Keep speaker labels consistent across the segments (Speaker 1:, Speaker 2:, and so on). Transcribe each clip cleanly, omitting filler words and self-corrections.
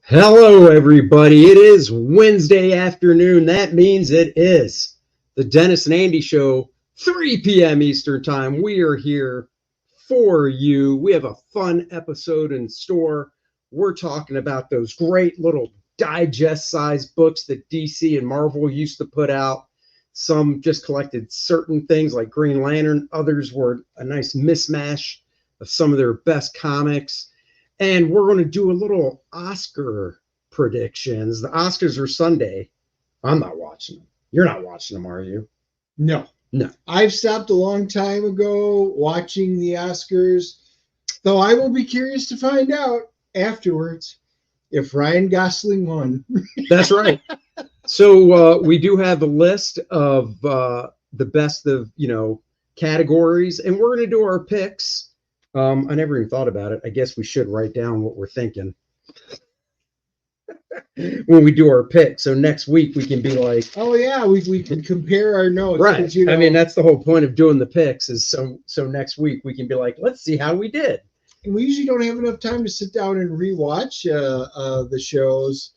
Speaker 1: Hello, everybody. It is Wednesday afternoon. That means it is the Dennis and Andy Show, 3 p.m. Eastern Time. We are here for you. We have a fun episode in store. We're talking about those great little digest-sized books that DC and Marvel used to put out. Some just collected certain things like Green Lantern. Others were a nice mismatch of some of their best comics. And we're going to do a little Oscar predictions. The Oscars are Sunday. I'm not watching them. You're not watching them, are you?
Speaker 2: No. I've stopped a long time ago watching the Oscars, though I will be curious to find out afterwards if Ryan Gosling won.
Speaker 1: That's right. So we do have a list of the best of, categories, and we're going to do our picks. I never even thought about it. I guess we should write down what we're thinking when we do our pick. So next week we can be like,
Speaker 2: oh yeah, we can compare our notes.
Speaker 1: Right. I mean, that's the whole point of doing the picks is so next week we can be like, let's see how we did.
Speaker 2: And we usually don't have enough time to sit down and rewatch the shows.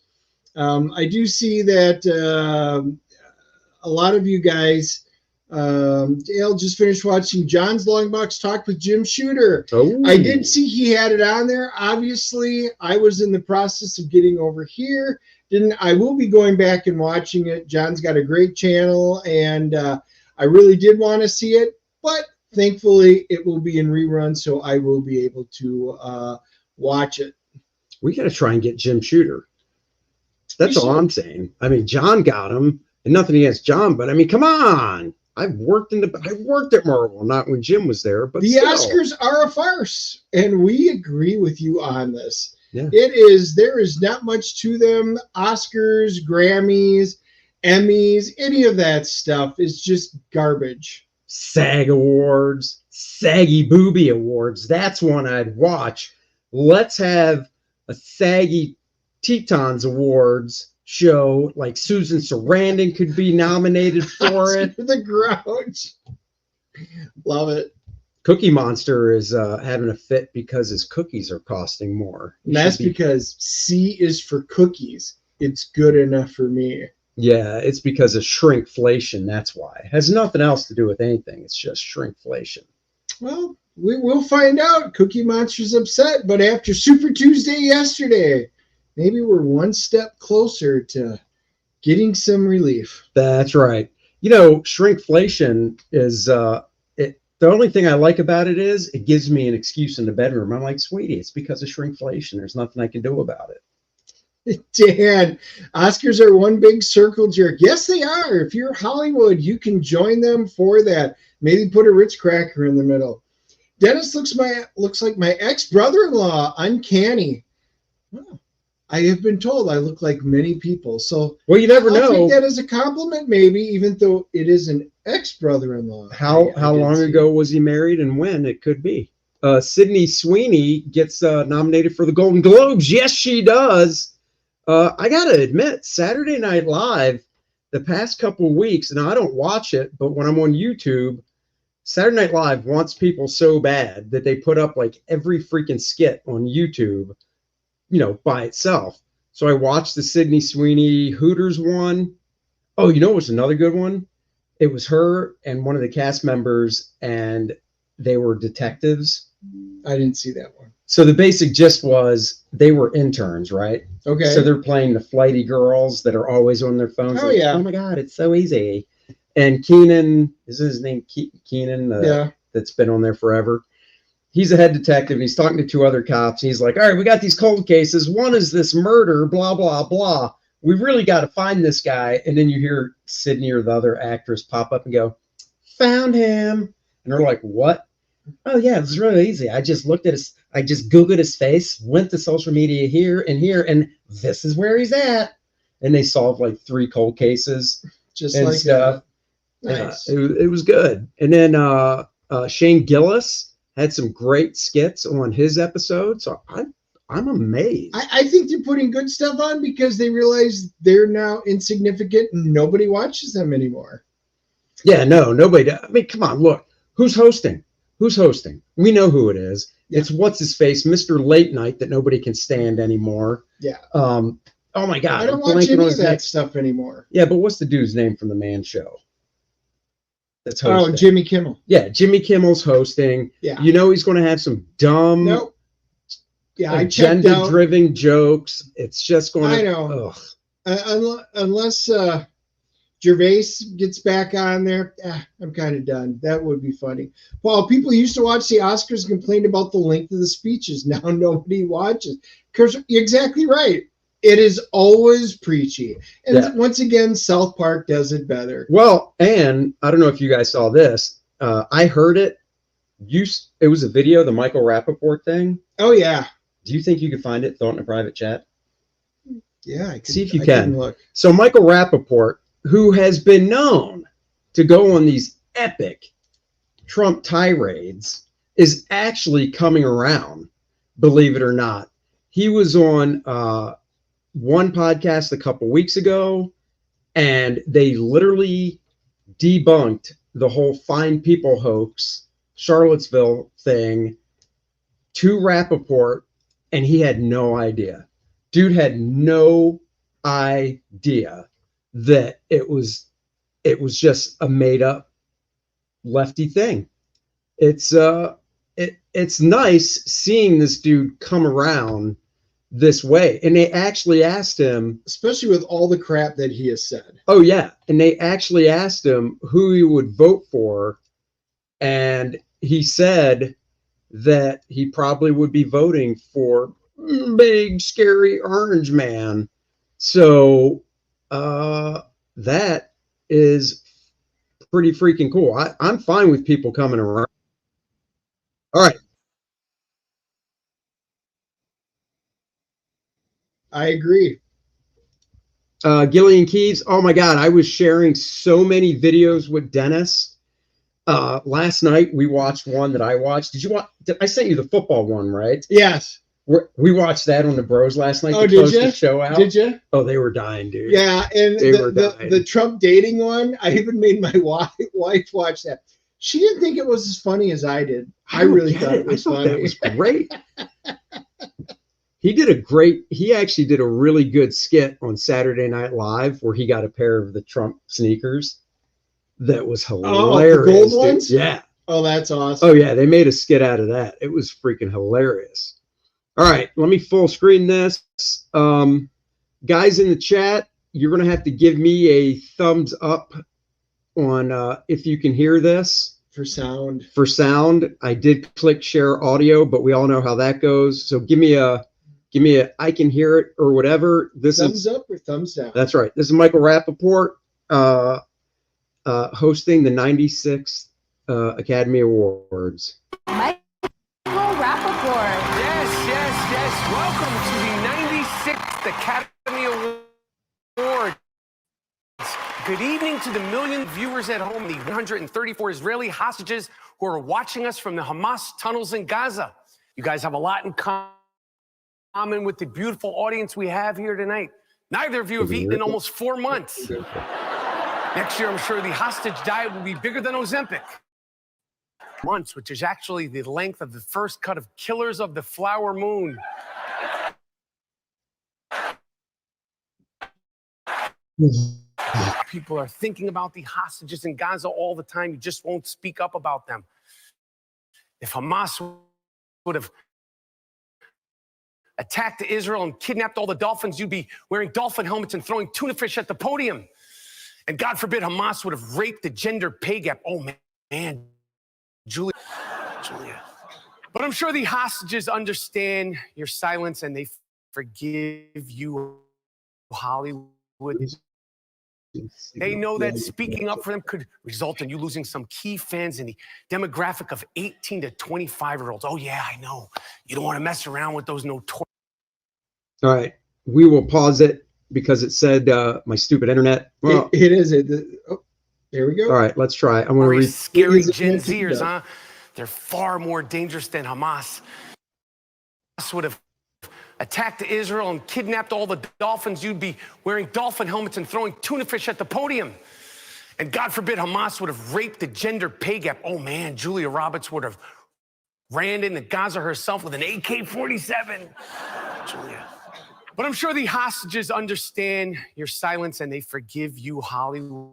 Speaker 2: I do see that a lot of you guys, Dale just finished watching John's Long Box Talk with Jim Shooter.
Speaker 1: Oh.
Speaker 2: I did see he had it on there. Obviously, I was in the process of getting over here. I will be going back and watching it. John's got a great channel, and I really did want to see it, but thankfully it will be in rerun, so I will be able to watch it.
Speaker 1: We got to try and get Jim Shooter. That's all I'm saying. I mean, John got him, and nothing against John, but I mean, come on. I worked at Marvel, not when Jim was there, but
Speaker 2: the
Speaker 1: still.
Speaker 2: Oscars are a farce, and we agree with you on this.
Speaker 1: Yeah.
Speaker 2: There is not much to them. Oscars, Grammys, Emmys, any of that stuff is just garbage.
Speaker 1: SAG Awards, Saggy Booby Awards. That's one I'd watch. Let's have a Saggy Tetons Awards show, like Susan Sarandon could be nominated for it.
Speaker 2: The Grouch. Love it.
Speaker 1: Cookie Monster is having a fit because his cookies are costing more.
Speaker 2: That's because C is for cookies. It's good enough for me.
Speaker 1: Yeah, it's because of shrinkflation. That's why. It has nothing else to do with anything. It's just shrinkflation.
Speaker 2: Well, we will find out. Cookie Monster's upset, but after Super Tuesday yesterday, maybe we're one step closer to getting some relief.
Speaker 1: That's right. Shrinkflation is the only thing I like about it is it gives me an excuse in the bedroom. I'm like, sweetie, it's because of shrinkflation. There's nothing I can do about it.
Speaker 2: Dan, Oscars are one big circle jerk. Yes, they are. If you're Hollywood, you can join them for that. Maybe put a Ritz cracker in the middle. Dennis looks like my ex-brother-in-law. Uncanny. Oh. I have been told I look like many people. So
Speaker 1: well, you never know.
Speaker 2: I'll take that as a compliment, maybe, even though it is an ex-brother-in-law.
Speaker 1: How long ago was he married and when? It could be. Sydney Sweeney gets nominated for the Golden Globes. Yes, she does. I got to admit, Saturday Night Live, the past couple of weeks, and I don't watch it, but when I'm on YouTube, Saturday Night Live wants people so bad that they put up like every freaking skit on YouTube, by itself. So I watched the Sydney Sweeney Hooters one. Oh, what's another good one? It was her and one of the cast members, and they were detectives.
Speaker 2: I didn't see that one.
Speaker 1: So the basic gist was they were interns, right?
Speaker 2: Okay.
Speaker 1: So they're playing the flighty girls that are always on their phones.
Speaker 2: Oh,
Speaker 1: like,
Speaker 2: yeah.
Speaker 1: Oh, my God, it's so easy. And Keenan, is his name Keenan?
Speaker 2: Yeah.
Speaker 1: That's been on there forever. He's a head detective, and he's talking to two other cops. And he's like, all right, we got these cold cases. One is this murder, blah, blah, blah. We really got to find this guy. And then you hear Sydney or the other actress pop up and go, found him. And they're like, what? Oh, yeah, it was really easy. I just Googled his face, went to social media here, and this is where he's at. And they solved like 3 cold cases.
Speaker 2: Just
Speaker 1: and
Speaker 2: like
Speaker 1: stuff.
Speaker 2: Nice.
Speaker 1: It was good. And then Shane Gillis had some great skits on his episode. So I'm amazed.
Speaker 2: I think they're putting good stuff on because they realize they're now insignificant and nobody watches them anymore.
Speaker 1: Yeah, no, nobody. I mean, come on, look. Who's hosting? Who's hosting? We know who it is.
Speaker 2: Yeah.
Speaker 1: It's what's his face, Mr. Late Night, that nobody can stand anymore.
Speaker 2: Yeah.
Speaker 1: Oh my God.
Speaker 2: I don't watch any of that stuff anymore.
Speaker 1: Yeah, but what's the dude's name from the Man Show? That's hosting.
Speaker 2: Oh, Jimmy Kimmel.
Speaker 1: Yeah, Jimmy Kimmel's hosting.
Speaker 2: Yeah.
Speaker 1: You know he's going to have some dumb,
Speaker 2: nope. Yeah, agenda-driven
Speaker 1: jokes. It's just going to.
Speaker 2: I know. Unless Gervais gets back on there, I'm kind of done. That would be funny. Paul, people used to watch the Oscars and complain about the length of the speeches. Now nobody watches. Because you're exactly right. It is always preachy. And once again, South Park does it better.
Speaker 1: Well, and I don't know if you guys saw this. I heard it. It was a video, the Michael Rappaport thing.
Speaker 2: Oh, yeah.
Speaker 1: Do you think you could find it? Throw it in a private chat.
Speaker 2: Yeah, I can.
Speaker 1: See if you can.
Speaker 2: Look.
Speaker 1: So Michael Rappaport, who has been known to go on these epic Trump tirades, is actually coming around, believe it or not. He was on one podcast a couple weeks ago, and they literally debunked the whole Fine People hoax, Charlottesville thing to Rappaport, and he had no idea. Dude had no idea that it was just a made up lefty thing. It's nice seeing this dude come around this way. And they actually asked him,
Speaker 2: especially with all the crap that he has said.
Speaker 1: Oh yeah. And they actually asked him who he would vote for. And he said that he probably would be voting for big scary orange man. So that is pretty freaking cool. I'm fine with people coming around. All right.
Speaker 2: I agree.
Speaker 1: Gillian Keeves. Oh my God. I was sharing so many videos with Dennis. Last night we watched one that I watched. Did you watch? I sent you the football one, right?
Speaker 2: Yes.
Speaker 1: We watched that on the Bros last night.
Speaker 2: Oh, did you?
Speaker 1: The show out.
Speaker 2: Did you?
Speaker 1: Oh, they were dying, dude.
Speaker 2: Yeah, and the Trump dating one, I even made my wife watch that. She didn't think it was as funny as I did. I really thought it was funny.
Speaker 1: That was great. He actually did a really good skit on Saturday Night Live where he got a pair of the Trump sneakers. That was hilarious.
Speaker 2: Oh, the gold ones?
Speaker 1: Yeah.
Speaker 2: Oh, that's awesome.
Speaker 1: Oh, yeah. They made a skit out of that. It was freaking hilarious. All right. Let me full screen this. Guys in the chat, you're going to have to give me a thumbs up on if you can hear this.
Speaker 2: For sound.
Speaker 1: For sound. I did click share audio, but we all know how that goes. So give me a I can hear it or whatever.
Speaker 2: Thumbs up or thumbs down.
Speaker 1: That's right. This is Michael Rappaport hosting the 96th Academy Awards.
Speaker 3: Michael Rappaport.
Speaker 4: Yes. Welcome to the 96th Academy Awards. Good evening to the million viewers at home, the 134 Israeli hostages who are watching us from the Hamas tunnels in Gaza. You guys have a lot in common with the beautiful audience we have here tonight. Neither of you have eaten in almost 4 months. Next year, I'm sure the hostage diet will be bigger than Ozempic. Months, which is actually the length of the first cut of Killers of the Flower Moon. People are thinking about the hostages in Gaza all the time. You just won't speak up about them. If Hamas would have attacked Israel and kidnapped all the dolphins, you'd be wearing dolphin helmets and throwing tuna fish at the podium. And God forbid Hamas would have raped the gender pay gap. Oh, man. Julia. But I'm sure the hostages understand your silence and they forgive you, Hollywood. They know that speaking up for them could result in you losing some key fans in the demographic of 18 to 25-year-olds. Oh, yeah, I know. You don't want to mess around with those notorious.
Speaker 1: All right. We will pause it because it said my stupid internet. Well,
Speaker 2: it is. Oh, there we go.
Speaker 1: All right, let's try. I'm going to read.
Speaker 4: Scary Gen Zers, huh? They're far more dangerous than Hamas. Hamas would have attacked Israel and kidnapped all the dolphins. You'd be wearing dolphin helmets and throwing tuna fish at the podium. And God forbid Hamas would have raped the gender pay gap. Oh man, Julia Roberts would have ran into Gaza herself with an AK-47. Julia. But I'm sure the hostages understand your silence and they forgive you, Hollywood.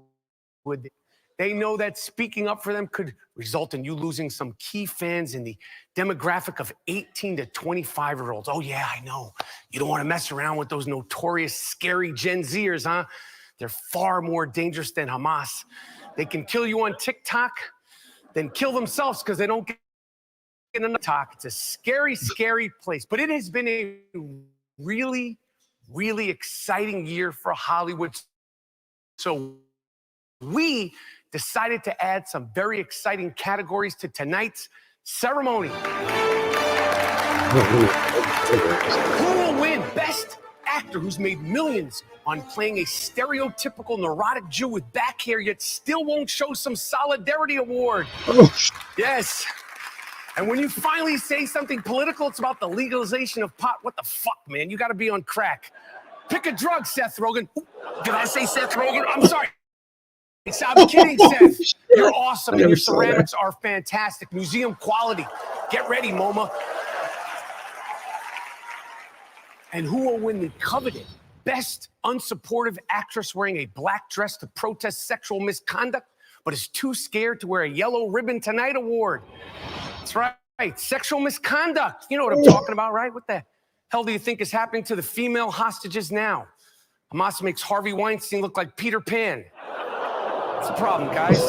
Speaker 4: They know that speaking up for them could result in you losing some key fans in the demographic of 18 to 25-year-olds. Oh yeah, I know. You don't want to mess around with those notorious, scary Gen Zers, huh? They're far more dangerous than Hamas. They can kill you on TikTok, then kill themselves because they don't get enough talk. It's a scary, scary place. But it has been a really, really exciting year for Hollywood. So we decided to add some very exciting categories to tonight's ceremony. Who will win Best Actor who's made millions on playing a stereotypical neurotic Jew with back hair yet still won't show some solidarity award? Yes. And when you finally say something political, it's about the legalization of pot. What the fuck, man? You got to be on crack. Pick a drug, Seth Rogen. Did I say Seth Rogen? I'm sorry. I'm kidding, Seth. You're awesome, and your ceramics are fantastic. Museum quality. Get ready, MoMA. And who will win the coveted Best Unsupportive Actress wearing a black dress to protest sexual misconduct, but is too scared to wear a yellow ribbon tonight award? That's right, sexual misconduct. You know what I'm talking about, right? What the hell do you think is happening to the female hostages now? Hamas makes Harvey Weinstein look like Peter Pan. What's the problem, guys?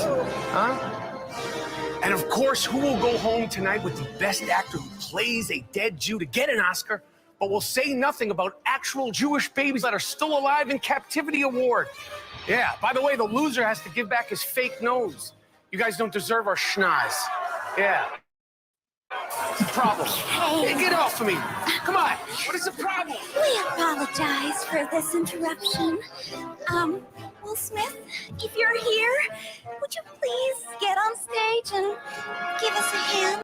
Speaker 4: Huh? And of course, who will go home tonight with the Best Actor who plays a dead Jew to get an Oscar, but will say nothing about actual Jewish babies that are still alive in captivity award? Yeah, by the way, the loser has to give back his fake nose. You guys don't deserve our schnoz. Yeah. What's the problem? Hey, get off of me. Come on. What is the problem?
Speaker 5: We apologize for this interruption. Will Smith, if you're here, would you please get on stage and give us a hand?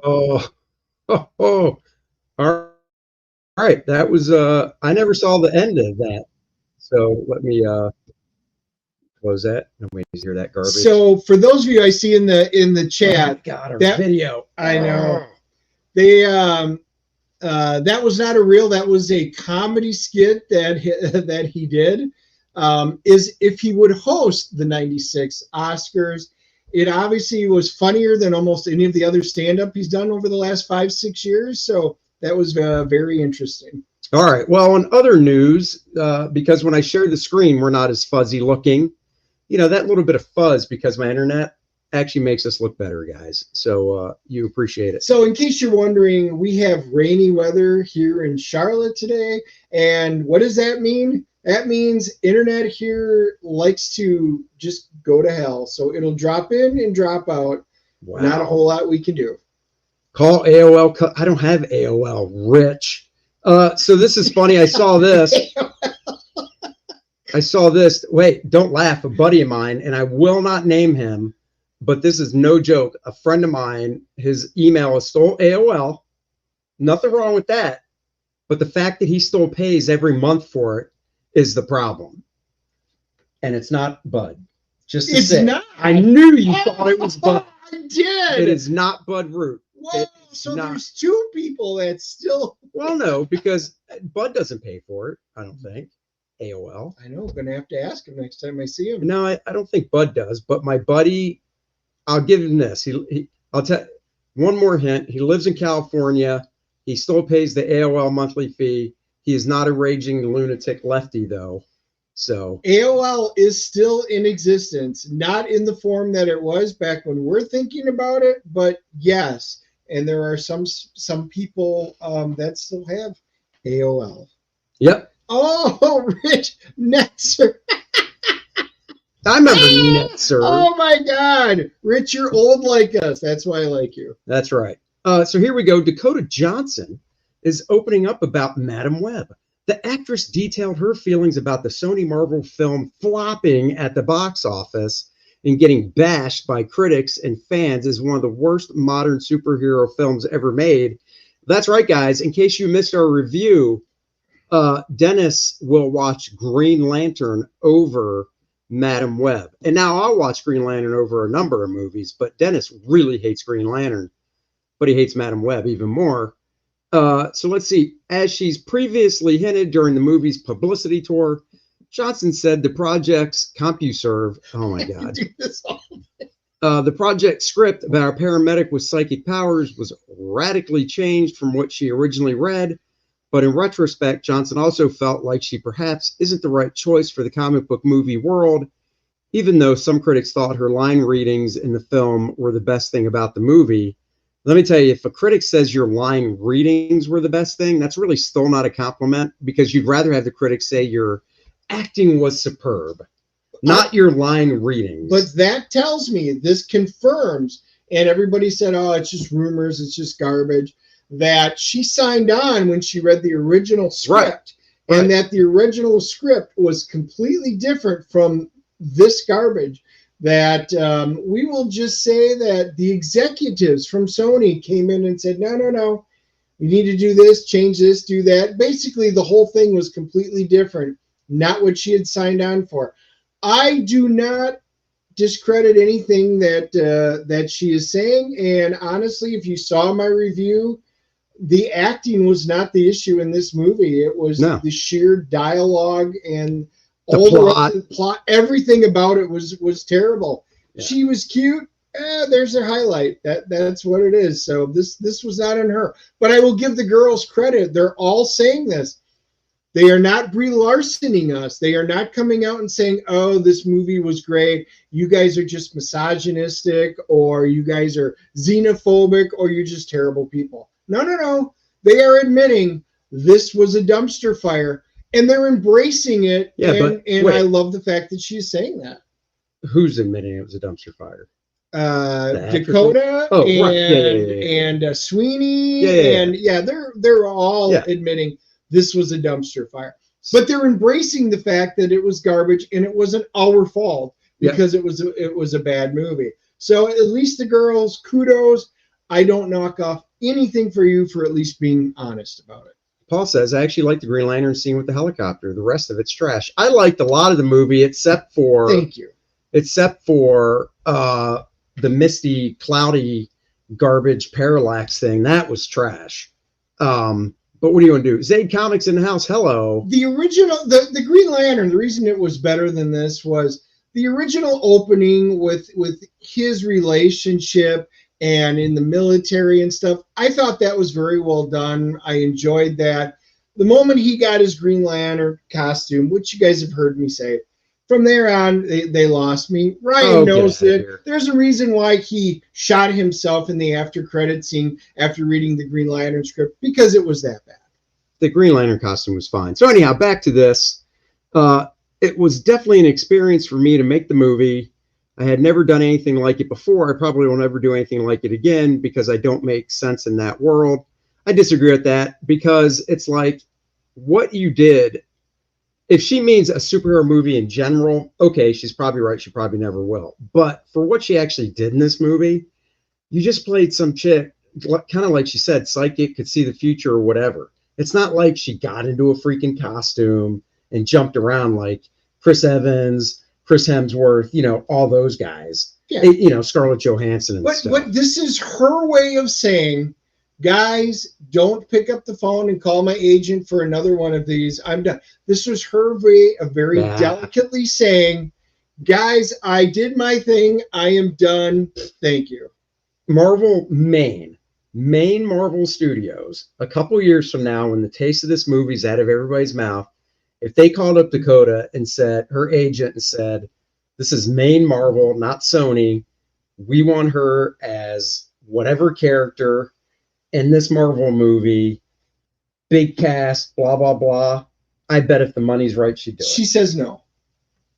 Speaker 1: All right. That was, I never saw the end of that. So let me close that. Nobody needs to hear that garbage.
Speaker 2: So for those of you I see in the chat,
Speaker 1: oh God, our video.
Speaker 2: I know. They that was not a reel, that was a comedy skit that he did. Is if he would host the 96 Oscars. It obviously was funnier than almost any of the other stand-up he's done over the last 5-6 years. So that was very interesting.
Speaker 1: All right. Well, in other news, because when I share the screen, we're not as fuzzy looking. You know, that little bit of fuzz because my internet actually makes us look better, guys. So you appreciate it.
Speaker 2: So in case you're wondering, we have rainy weather here in Charlotte today. And what does that mean? That means internet here likes to just go to hell. So it'll drop in and drop out. Wow. Not a whole lot we can do.
Speaker 1: Call AOL. I don't have AOL, Rich. So this is funny. I saw this. Wait, don't laugh. A buddy of mine, and I will not name him, but this is no joke. A friend of mine, his email is still AOL. Nothing wrong with that. But the fact that he still pays every month for it is the problem. And it's not Bud. Just to say.
Speaker 2: Not.
Speaker 1: I knew you thought it was Bud.
Speaker 2: I did.
Speaker 1: It is not Bud Root.
Speaker 2: Whoa, so there's two people that still.
Speaker 1: Well, no, because Bud doesn't pay for it, I don't think. AOL.
Speaker 2: I know. I'm going to have to ask him next time I see him.
Speaker 1: No, I don't think Bud does. But my buddy, I'll give him this. I'll tell one more hint. He lives in California. He still pays the AOL monthly fee. He is not a raging lunatic lefty, though. So
Speaker 2: AOL is still in existence, not in the form that it was back when we're thinking about it, but yes. And there are some people that still have AOL.
Speaker 1: Yep.
Speaker 2: Oh, Rich Netzer.
Speaker 1: I remember Netzer.
Speaker 2: Oh my God, Rich, you're old like us. That's why I like you.
Speaker 1: That's right. So here we go. Dakota Johnson is opening up about Madam Web. The actress detailed her feelings about the Sony Marvel film flopping at the box office and getting bashed by critics and fans as one of the worst modern superhero films ever made. That's right, guys. In case you missed our review, Dennis will watch Green Lantern over Madam Web. And now I'll watch Green Lantern over a number of movies, but Dennis really hates Green Lantern, but he hates Madam Web even more. So let's see. As she's previously hinted during the movie's publicity tour, Johnson said the project's CompuServe, oh my God. The project script about a paramedic with psychic powers was radically changed from what she originally read. But in retrospect, Johnson also felt like she perhaps isn't the right choice for the comic book movie world, even though some critics thought her line readings in the film were the best thing about the movie. Let me tell you, if a critic says your line readings were the best thing, that's really still not a compliment, because you'd rather have the critic say your acting was superb, not your line readings.
Speaker 2: But that tells me, this confirms, and everybody said, oh, it's just rumors, it's just garbage, that she signed on when she read the original script,
Speaker 1: right.
Speaker 2: And that the original script was completely different from this garbage. That we will just say that the executives from Sony came in and said, no, we need to do this, change this, do that. Basically, the whole thing was completely different, not what she had signed on for. I do not discredit anything that she is saying, and honestly, if you saw my review, the acting was not the issue in this movie. It was the sheer dialogue and all the rest of the plot. Everything about it was terrible. Yeah. She was cute. There's her highlight. That's what it is. So this was not on her. But I will give the girls credit. They're all saying this. They are not Brie Larsoning us. They are not coming out and saying, oh, this movie was great. You guys are just misogynistic, or you guys are xenophobic, or you're just terrible people. No. They are admitting this was a dumpster fire, and they're embracing it.
Speaker 1: Yeah,
Speaker 2: and I love the fact that she's saying that.
Speaker 1: Who's admitting it was a dumpster fire?
Speaker 2: Dakota and Sweeney, and they're all admitting this was a dumpster fire. But they're embracing the fact that it was garbage and it wasn't our fault because it was a bad movie. So at least the girls, kudos. I don't knock off anything for you for at least being honest about it.
Speaker 1: Paul says, I actually like the Green Lantern scene with the helicopter. The rest of it's trash. I liked a lot of the movie except for the misty, cloudy, garbage parallax thing. That was trash. But what do you want to do? Zaid Comics in the house. Hello.
Speaker 2: The original, the Green Lantern, the reason it was better than this was the original opening with his relationship and in the military and stuff. I thought that was very well done. I enjoyed that. The moment he got his Green Lantern costume, which you guys have heard me say, from there on, they lost me. Ryan knows that there's a reason why he shot himself in the after credit scene after reading the Green Lantern script, because it was that bad.
Speaker 1: The Green Lantern costume was fine. So anyhow, back to this. It was definitely an experience for me to make the movie. I had never done anything like it before. I probably won't ever do anything like it again because I don't make sense in that world. I disagree with that because it's like what you did. If she means a superhero movie in general, okay, she's probably right. She probably never will. But for what she actually did in this movie, you just played some chick, kind of like she said, psychic, could see the future or whatever. It's not like she got into a freaking costume and jumped around like Chris Evans, Chris Hemsworth, all those guys. Yeah. Scarlett Johansson and stuff. But
Speaker 2: this is her way of saying, guys, don't pick up the phone and call my agent for another one of these. I'm done. This was her way of very delicately saying, guys, I did my thing. I am done. Thank you.
Speaker 1: Marvel, Maine Marvel Studios, a couple years from now, when the taste of this movie's out of everybody's mouth, if they called up Dakota and said, her agent, and said, this is Maine Marvel, not Sony. We want her as whatever character in this Marvel movie, big cast, blah, blah, blah. I bet if the money's right, she'd do it.
Speaker 2: She says no.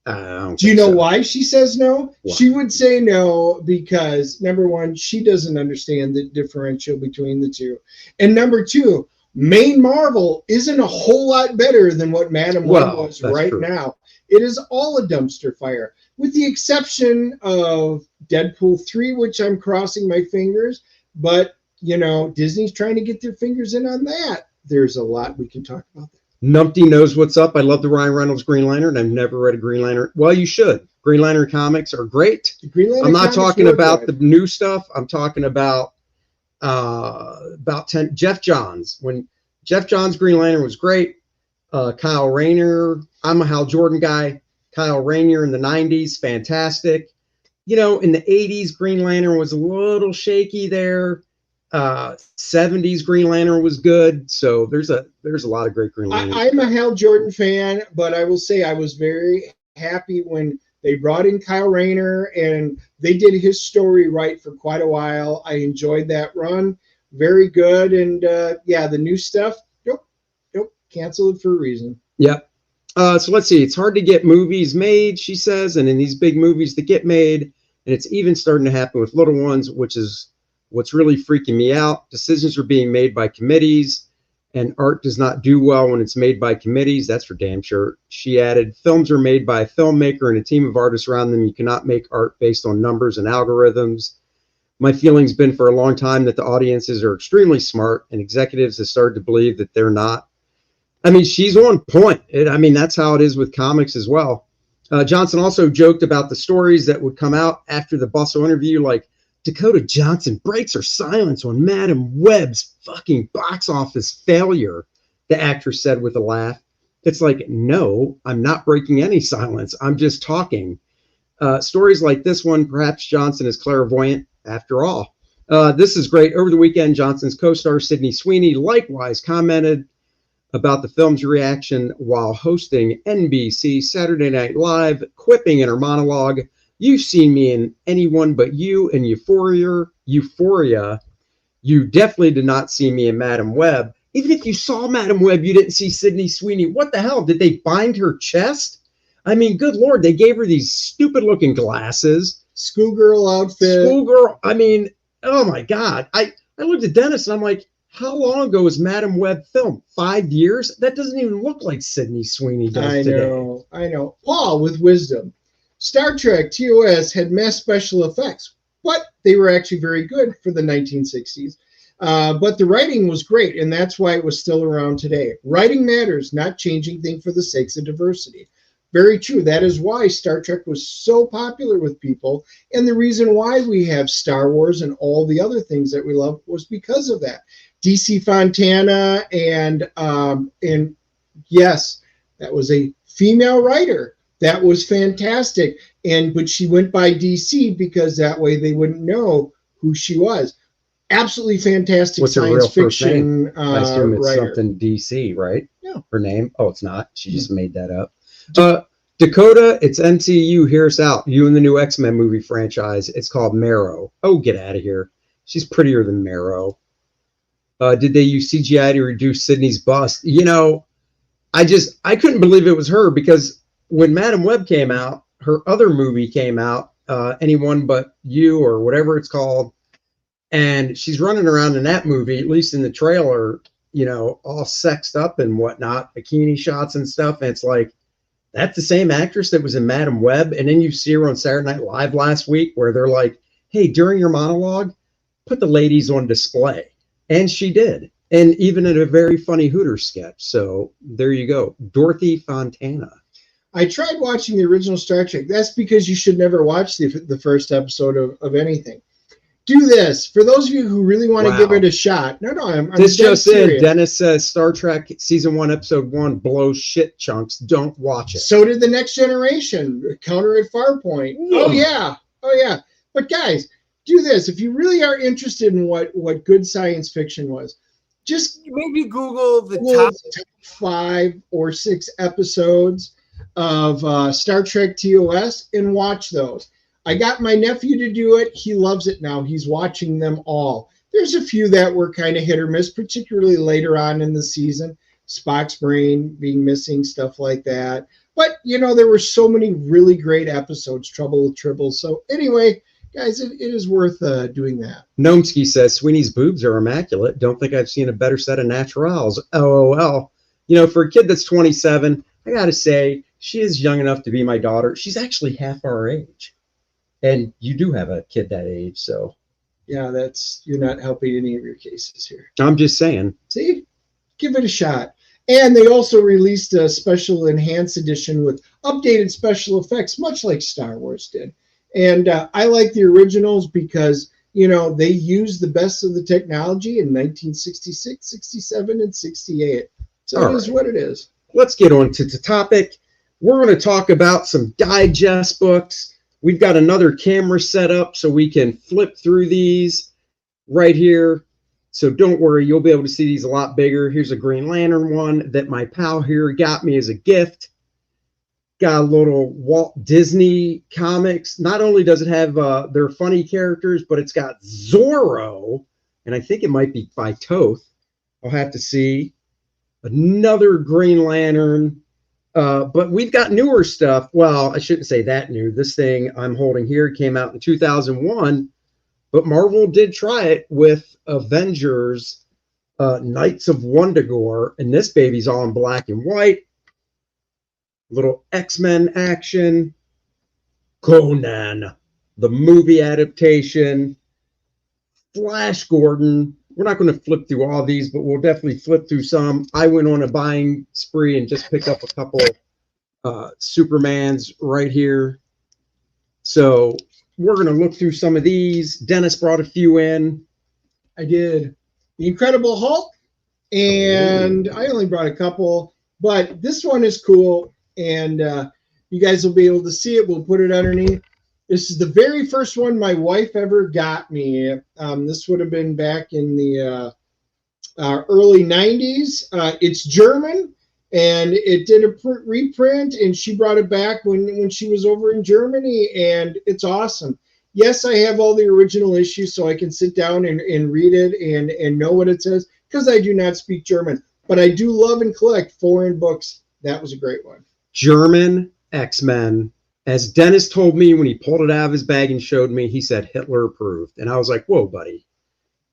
Speaker 1: Do
Speaker 2: you know why she says no? Why? She would say no because, number one, she doesn't understand the differential between the two. And number two, Maine Marvel isn't a whole lot better than what Madam Web was right now. It is all a dumpster fire, with the exception of Deadpool 3, which I'm crossing my fingers. But, Disney's trying to get their fingers in on that. There's a lot we can talk about that.
Speaker 1: Numpty knows what's up. I love the Ryan Reynolds Green Lantern. I've never read a Green Lantern. Well, you should. Green Lantern comics are great.
Speaker 2: The Green Lantern
Speaker 1: I'm not
Speaker 2: comics
Speaker 1: talking
Speaker 2: were
Speaker 1: about
Speaker 2: good.
Speaker 1: the new stuff. I'm talking about Jeff Johns. When Jeff Johns' Green Lantern was great. Kyle Rayner. I'm a Hal Jordan guy. Kyle Rayner in the 90s, fantastic. You know, in the 80s, Green Lantern was a little shaky there. 70s Green Lantern was good. So there's a lot of great Green Lantern.
Speaker 2: I'm a Hal Jordan fan, but I will say I was very happy when they brought in Kyle Rayner and they did his story right for quite a while. I enjoyed that run. Very good. And yeah, the new stuff, nope, canceled it for a reason.
Speaker 1: Yep. So let's see. It's hard to get movies made, she says, and in these big movies that get made, and it's even starting to happen with little ones, which is what's really freaking me out. Decisions are being made by committees, and art does not do well when it's made by committees. That's for damn sure. She added, films are made by a filmmaker and a team of artists around them. You cannot make art based on numbers and algorithms. My feeling's been for a long time that the audiences are extremely smart, and executives have started to believe that they're not. I mean, she's on point. That's how it is with comics as well. Johnson also joked about the stories that would come out after the Bustle interview, like Dakota Johnson breaks her silence on Madam Web's fucking box office failure, the actress said with a laugh. It's like, no, I'm not breaking any silence. I'm just talking. Stories like this one, perhaps Johnson is clairvoyant after all. This is great. Over the weekend, Johnson's co-star Sydney Sweeney likewise commented about the film's reaction while hosting NBC Saturday Night Live, quipping in her monologue, "You've seen me in Anyone But You and Euphoria. You definitely did not see me in Madam Web. Even if you saw Madam Web, you didn't see Sydney Sweeney. What the hell? Did they bind her chest? I mean, good Lord, they gave her these stupid looking glasses.
Speaker 2: Schoolgirl outfit.
Speaker 1: Schoolgirl. I mean, oh my God. I looked at Dennis and I'm like, how long ago was Madam Web filmed? 5 years? That doesn't even look like Sydney Sweeney does today.
Speaker 2: I know. Paul with wisdom. Star Trek TOS had mass special effects, but they were actually very good for the 1960s. But the writing was great, and that's why it was still around today. Writing matters, not changing things for the sakes of diversity. Very true. That is why Star Trek was so popular with people, and the reason why we have Star Wars and all the other things that we love was because of that. DC Fontana and yes, that was a female writer. That was fantastic. But she went by DC because that way they wouldn't know who she was. Absolutely fantastic.
Speaker 1: What's her
Speaker 2: science
Speaker 1: real first
Speaker 2: fiction
Speaker 1: name? I assume it's
Speaker 2: writer.
Speaker 1: something DC, right?
Speaker 2: Yeah.
Speaker 1: Her name? Oh, it's not. She just made that up. Dakota, it's MCU. Hear us out. You and the new X-Men movie franchise. It's called Marrow. Oh, get out of here. She's prettier than Marrow. Did they use CGI to reduce Sydney's bust? You know, I couldn't believe it was her, because when Madam Web came out, her other movie came out, Anyone But You or whatever it's called. And she's running around in that movie, at least in the trailer, you know, all sexed up and whatnot, bikini shots and stuff. And it's like, that's the same actress that was in Madam Web. And then you see her on Saturday Night Live last week where they're like, hey, during your monologue, put the ladies on display. And she did. And even in a very funny Hooters sketch. So there you go. Dorothy Fontana.
Speaker 2: I tried watching the original Star Trek. That's because you should never watch the first episode of anything. Do this. For those of you who really want to give it a shot. No, I'm
Speaker 1: this just
Speaker 2: serious.
Speaker 1: in. Dennis says Star Trek Season 1, Episode 1 blows shit chunks. Don't watch it.
Speaker 2: So did The Next Generation. Counter at Farpoint. Oh, yeah. But guys, do this. If you really are interested in what good science fiction was, just
Speaker 4: maybe Google the
Speaker 2: top 5 or 6 episodes of Star Trek TOS and watch those. I got my nephew to do it. He loves it now. He's watching them all. There's a few that were kind of hit or miss, particularly later on in the season. Spock's brain being missing, stuff like that. But, you know, there were so many really great episodes, Trouble with Tribbles. So anyway, guys, it is worth doing that.
Speaker 1: Gnomsky says Sweeney's boobs are immaculate. Don't think I've seen a better set of naturals. LOL. You know, for a kid that's 27, I got to say, she is young enough to be my daughter. She's actually half our age. And you do have a kid that age, so.
Speaker 2: Yeah, you're not helping any of your cases here.
Speaker 1: I'm just saying.
Speaker 2: See? Give it a shot. And they also released a special enhanced edition with updated special effects, much like Star Wars did. And I like the originals because, you know, they used the best of the technology in 1966, 67, and 68. So it is what it is.
Speaker 1: Let's get on to the topic. We're going to talk about some digest books. We've got another camera set up so we can flip through these right here. So don't worry, you'll be able to see these a lot bigger. Here's a Green Lantern one that my pal here got me as a gift. Got a little Walt Disney comics. Not only does it have their funny characters, but it's got Zorro, and I think it might be by Toth. I'll have to see. Another Green Lantern. But we've got newer stuff. Well, I shouldn't say that new. This thing I'm holding here came out in 2001. But Marvel did try it with Avengers, Knights of Wundagore, and this baby's all in black and white. Little X-Men action. Conan, the movie adaptation. Flash Gordon. We're not going to flip through all these, but we'll definitely flip through some. I went on a buying spree and just picked up a couple Supermans right here. So we're going to look through some of these. Dennis brought a few in.
Speaker 2: I did. The Incredible Hulk, and I only brought a couple, but this one is cool, and you guys will be able to see it. We'll put it underneath. This is the very first one my wife ever got me. This would have been back in the early 90s. It's German, and it did a reprint, and she brought it back when she was over in Germany, and it's awesome. Yes, I have all the original issues, so I can sit down and read it and know what it says, because I do not speak German. But I do love and collect foreign books. That was a great one.
Speaker 1: German X-Men. As Dennis told me when he pulled it out of his bag and showed me, he said Hitler approved. And I was like, whoa, buddy,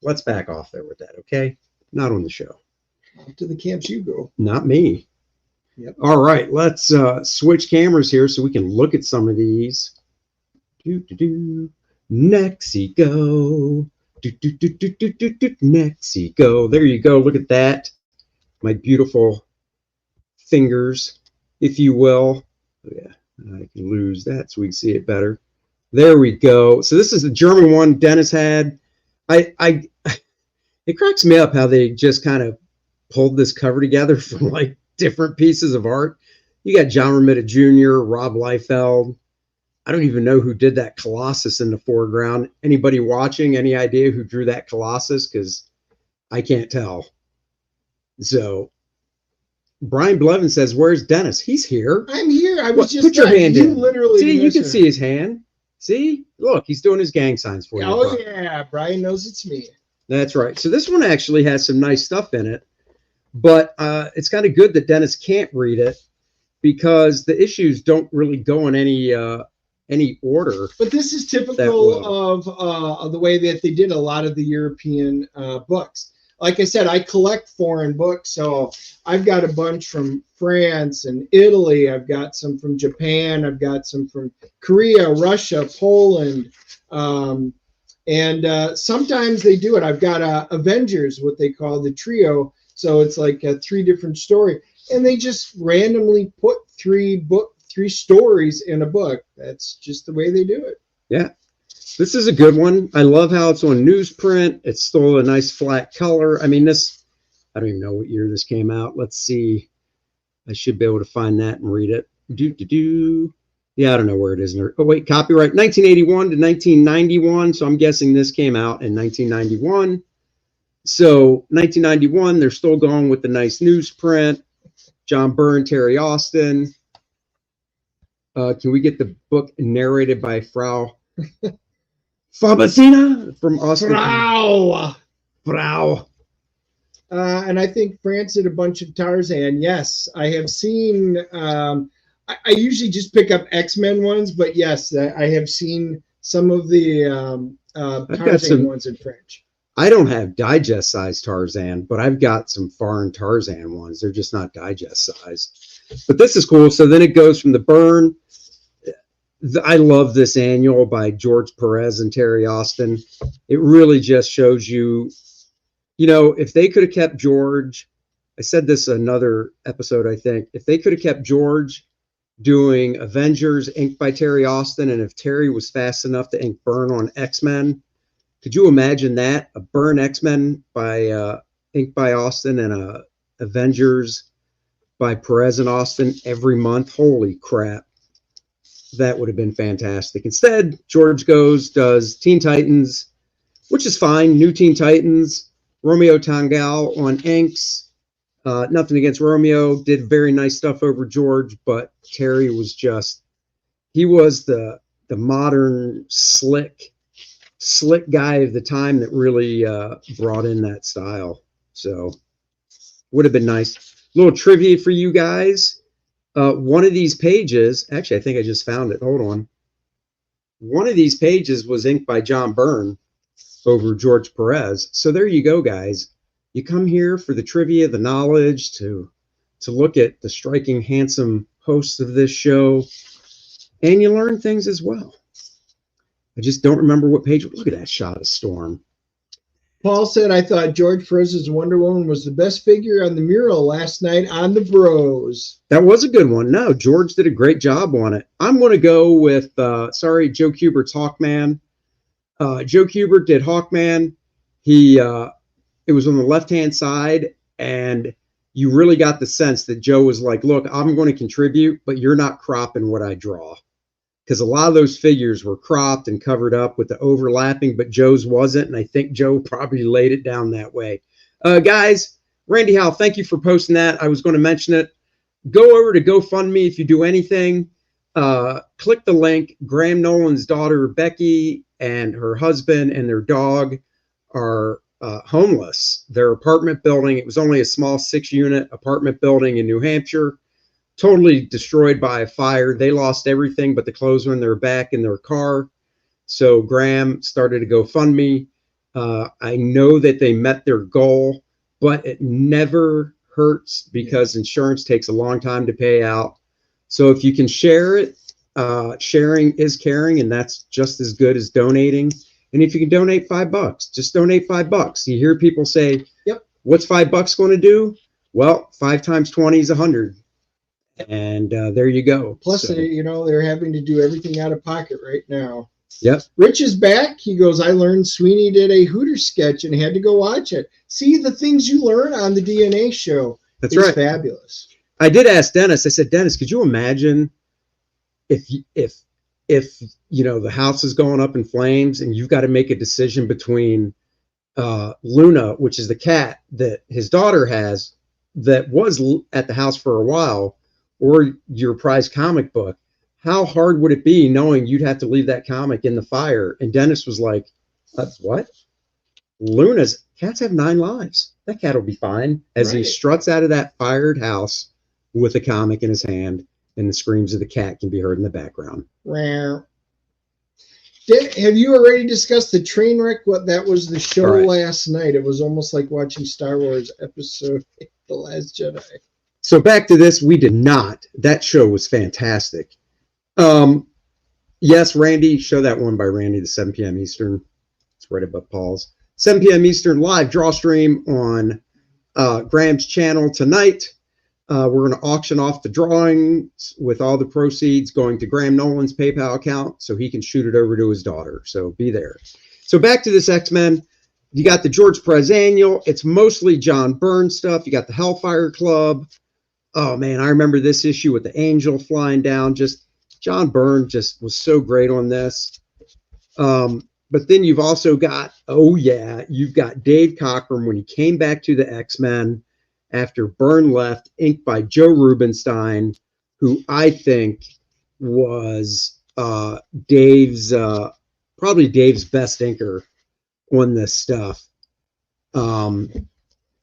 Speaker 1: let's back off there with that, okay? Not on the show.
Speaker 2: To the camps you go.
Speaker 1: Not me.
Speaker 2: Yep.
Speaker 1: All right, let's switch cameras here so we can look at some of these. Mexico. Mexico. There you go. Look at that. My beautiful fingers, if you will. Oh, yeah. I can lose that so we can see it better. There we go. So this is the German one Dennis had. It cracks me up how they just kind of pulled this cover together from like different pieces of art. You got John Romita Jr., Rob Liefeld. I don't even know who did that Colossus in the foreground. Anybody watching, any idea who drew that Colossus? Because I can't tell. So Brian Blevin says, where's Dennis? He's here.
Speaker 2: I'm here. I was just
Speaker 1: put your hand in.
Speaker 2: Literally
Speaker 1: see, you can see his hand. See? Look, he's doing his gang signs for you.
Speaker 2: Oh, Brian. Yeah. Brian knows it's me.
Speaker 1: That's right. So this one actually has some nice stuff in it. But it's kind of good that Dennis can't read it because the issues don't really go in any order.
Speaker 2: But this is typical of the way that they did a lot of the European books. Like I said, I collect foreign books, so I've got a bunch from France and Italy. I've got some from Japan. I've got some from Korea, Russia, Poland. And sometimes they do it. I've got Avengers, what they call the trio. So it's like 3 different stories. And they just randomly put 3 stories in a book. That's just the way they do it.
Speaker 1: Yeah. This is a good one. I love how it's on newsprint. It's still a nice flat color. I mean, this, I don't even know what year this came out. Let's see. I should be able to find that and read it. Yeah, I don't know where it is. Oh, wait, copyright 1981 to 1991. So I'm guessing this came out in 1991. So 1991, they're still going with the nice newsprint. John Byrne, Terry Austin. Can we get the book narrated by Frau Fabacina from Austin? Frau.
Speaker 2: And I think France did a bunch of Tarzan. Yes, I have seen. I usually just pick up X-Men ones, but yes, I have seen some of the Tarzan ones in French.
Speaker 1: I don't have digest size Tarzan, but I've got some foreign Tarzan ones. They're just not digest size. But this is cool. So then it goes from the Byrne. I love this annual by George Perez and Terry Austin. It really just shows you, you know, if they could have kept George I said this in another episode, I think. If they could have kept George doing Avengers inked by Terry Austin, and if Terry was fast enough to ink Byrne on X-Men, could you imagine that? A Byrne X-Men by inked by Austin and a Avengers by Perez and Austin every month. Holy crap. That would have been fantastic. Instead, George does Teen Titans, which is fine. New Teen Titans, Romeo Tangal on inks. Nothing against Romeo. Did very nice stuff over George, but Terry was just, he was the modern slick guy of the time that really brought in that style. So would have been nice. Little trivia for you guys. One of these pages, actually, I think I just found it. Hold on. One of these pages was inked by John Byrne over George Perez. So there you go, guys. You come here for the trivia, the knowledge, to look at the striking, handsome hosts of this show, and you learn things as well. I just don't remember what page. Look at that shot of Storm.
Speaker 2: Paul said, I thought George Perez's Wonder Woman was the best figure on the mural last night on the Bros.
Speaker 1: That was a good one. No, George did a great job on it. I'm going to go with, sorry, Joe Kubert's Hawkman. Joe Kubert did Hawkman. It was on the left-hand side, and you really got the sense that Joe was like, look, I'm going to contribute, but you're not cropping what I draw. Because a lot of those figures were cropped and covered up with the overlapping, but Joe's wasn't, and I think Joe probably laid it down that way. Guys, Randy Howell, thank you for posting that. I was going to mention it. Go over to GoFundMe if you do anything. Click the link. Graham Nolan's daughter, Becky, and her husband and their dog are homeless. Their apartment building, it was only a small 6-unit apartment building in New Hampshire, totally destroyed by a fire. They lost everything but the clothes on their back in their car. So Graham started a GoFundMe. I know that they met their goal, but it never hurts because insurance takes a long time to pay out. So if you can share it, sharing is caring, and that's just as good as donating. And if you can donate $5, just donate $5. You hear people say,
Speaker 2: yep,
Speaker 1: what's $5 going to do? Well, 5 times 20 is 100. And there you go.
Speaker 2: Plus,
Speaker 1: so,
Speaker 2: they're having to do everything out of pocket right now.
Speaker 1: Yep.
Speaker 2: Rich is back. He goes, I learned Sweeney did a Hooter sketch and had to go watch it. See the things you learn on the DNA show.
Speaker 1: That's
Speaker 2: it's
Speaker 1: right.
Speaker 2: Fabulous.
Speaker 1: I did ask Dennis. I said, Dennis, could you imagine if the house is going up in flames and you've got to make a decision between Luna, which is the cat that his daughter has that was at the house for a while, or your prized comic book? How hard would it be knowing you'd have to leave that comic in the fire? And Dennis was like, what? Luna's cats have 9 lives. That cat will be fine. As he struts out of that fired house with a comic in his hand, and the screams of the cat can be heard in the background.
Speaker 2: Have you already discussed the train wreck? What that was the show
Speaker 1: right.
Speaker 2: last night. It was almost like watching Star Wars Episode 8, The Last Jedi.
Speaker 1: So back to this, we did not. That show was fantastic. Yes, Randy, show that one by Randy, the 7 p.m. Eastern. It's right above Paul's. 7 p.m. Eastern live draw stream on Graham's channel tonight. We're going to auction off the drawings with all the proceeds going to Graham Nolan's PayPal account so he can shoot it over to his daughter. So be there. So back to this X-Men. You got the George Perez annual. It's mostly John Byrne stuff. You got the Hellfire Club. Oh, man, I remember this issue with the angel flying down. Just John Byrne just was so great on this. But then you've also got, you've got Dave Cockrum when he came back to the X-Men after Byrne left, inked by Joe Rubinstein, who I think was Dave's probably Dave's best inker on this stuff.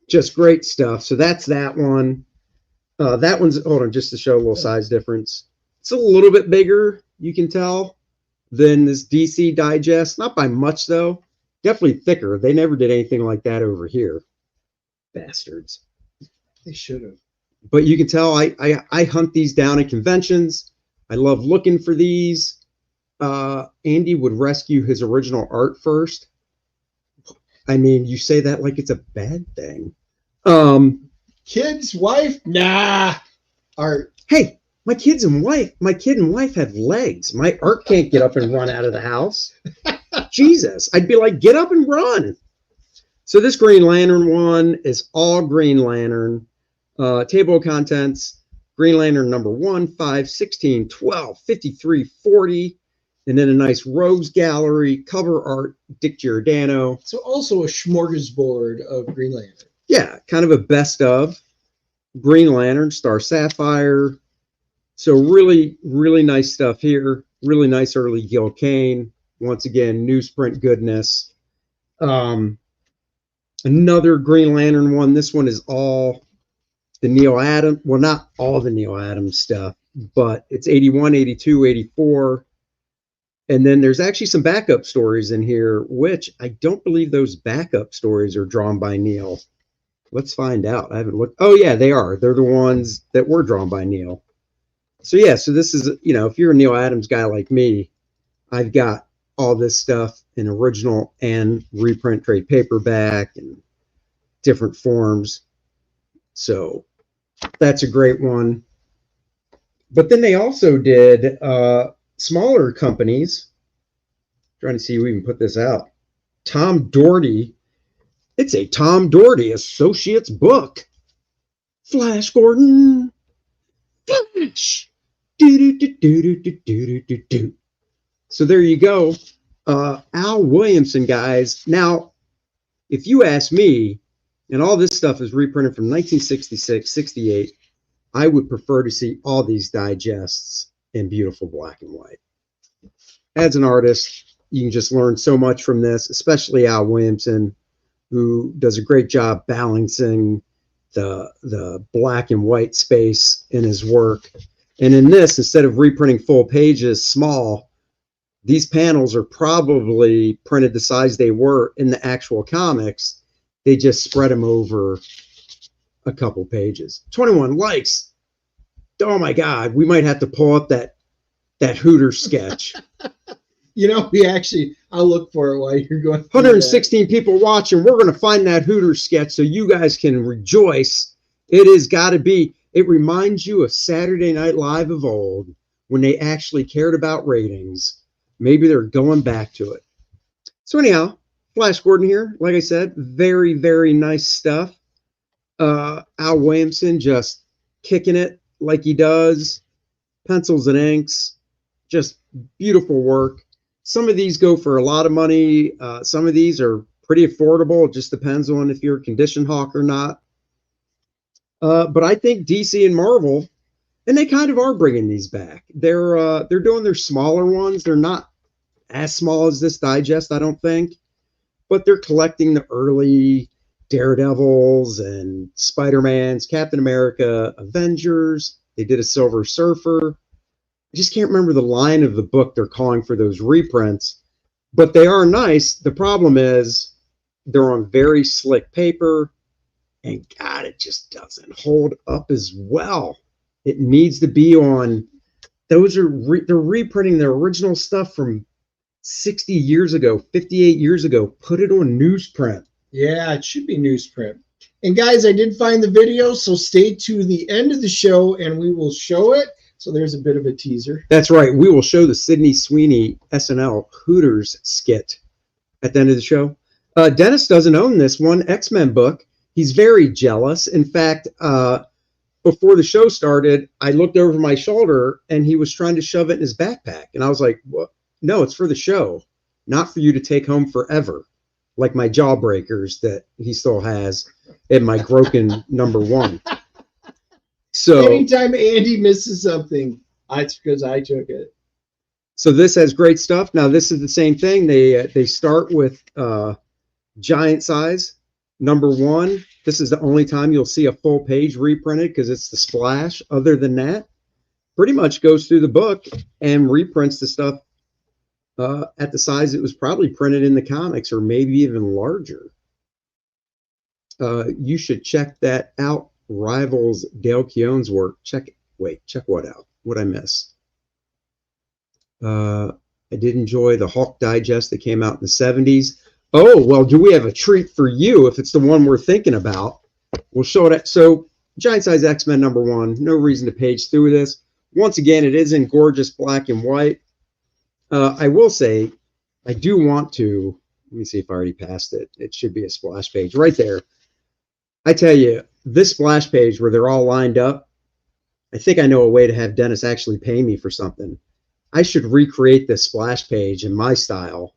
Speaker 1: Just great stuff. So that's that one. That one's, hold on, just to show a little size difference. It's a little bit bigger, you can tell, than this DC Digest. Not by much, though. Definitely thicker. They never did anything like that over here. Bastards.
Speaker 2: They should have.
Speaker 1: But you can tell I hunt these down at conventions. I love looking for these. Andy would rescue his original art first. I mean, you say that like it's a bad thing.
Speaker 2: Kids, wife, nah. Art.
Speaker 1: Hey, my kid and wife have legs. My Art can't get up and run out of the house. Jesus, I'd be like, get up and run. So this Green Lantern one is all Green Lantern. Table of contents, Green Lantern number 1, 5, 16, 12, 53, 40. And then a nice Rogues Gallery, cover art, Dick Giordano.
Speaker 2: So also a smorgasbord of Green Lantern.
Speaker 1: Yeah, kind of a best of. Green Lantern, Star Sapphire. So really, really nice stuff here. Really nice early Gil Kane. Once again, newsprint goodness. Another Green Lantern one. This one is all the Neil Adams. Well, not all the Neil Adams stuff, but it's 81, 82, 84. And then there's actually some backup stories in here, which I don't believe those backup stories are drawn by Neil. Let's find out. I haven't looked. Oh, yeah, they are. They're the ones that were drawn by Neil. So, yeah, so this is, you know, if you're a Neil Adams guy like me, I've got all this stuff in original and reprint trade paperback and different forms. So that's a great one. But then they also did smaller companies. Trying to see who even put this out. Tom Doherty. It's a Tom Doherty Associates book. Flash Gordon. Flash. So there you go. Al Williamson, guys. Now, if you ask me, and all this stuff is reprinted from 1966, 68, I would prefer to see all these digests in beautiful black and white. As an artist, you can just learn so much from this, especially Al Williamson, who does a great job balancing the black and white space in his work. And in this, instead of reprinting full pages small, these panels are probably printed the size they were in the actual comics. They just spread them over a couple pages. 21 likes. Oh my God, we might have to pull up that Hooters sketch.
Speaker 2: You know, I'll look for it while you're going.
Speaker 1: 116 people watching. We're going to find that Hooters sketch so you guys can rejoice. It has got to be. It reminds you of Saturday Night Live of old when they actually cared about ratings. Maybe they're going back to it. So anyhow, Flash Gordon here. Like I said, very, very nice stuff. Al Williamson just kicking it like he does. Pencils and inks. Just beautiful work. Some of these go for a lot of money. Some of these are pretty affordable. It just depends on if you're a condition hawk or not. But I think DC and Marvel, and they kind of are bringing these back. They're doing their smaller ones. They're not as small as this digest, I don't think, but they're collecting the early Daredevils and Spider-Mans, Captain America, Avengers. They did a Silver Surfer. I just can't remember the line of the book they're calling for those reprints, but they are nice. The problem is they're on very slick paper, and God, it just doesn't hold up as well. It needs to be on. Those are they're reprinting their original stuff from 60 years ago, 58 years ago. Put it on newsprint.
Speaker 2: Yeah, it should be newsprint. And guys, I did find the video, so stay to the end of the show and we will show it. So there's a bit of a teaser.
Speaker 1: That's right. We will show the Sydney Sweeney SNL Hooters skit at the end of the show. Dennis doesn't own this one X-Men book. He's very jealous. In fact, before the show started, I looked over my shoulder and he was trying to shove it in his backpack. And I was like, well, no, it's for the show, not for you to take home forever, like my Jawbreakers that he still has in my broken #1. So
Speaker 2: anytime Andy misses something, it's because I took it.
Speaker 1: So this has great stuff. Now this is the same thing. They start with giant size #1. This is the only time you'll see a full page reprinted because it's the splash. Other than that, pretty much goes through the book and reprints the stuff at the size it was probably printed in the comics, or maybe even larger. You should check that out. Rivals Dale Keown's work. Check what out? What'd I miss? I did enjoy the Hulk Digest that came out in the 70s. Oh, well, do we have a treat for you if it's the one we're thinking about? We'll show it. So Giant Size X-Men #1. No reason to page through this. Once again, it is in gorgeous black and white. I will say, I do want to, let me see if I already passed it. It should be a splash page right there. I tell you, this splash page where they're all lined up, I think I know a way to have Dennis actually pay me for something. I should recreate this splash page in my style.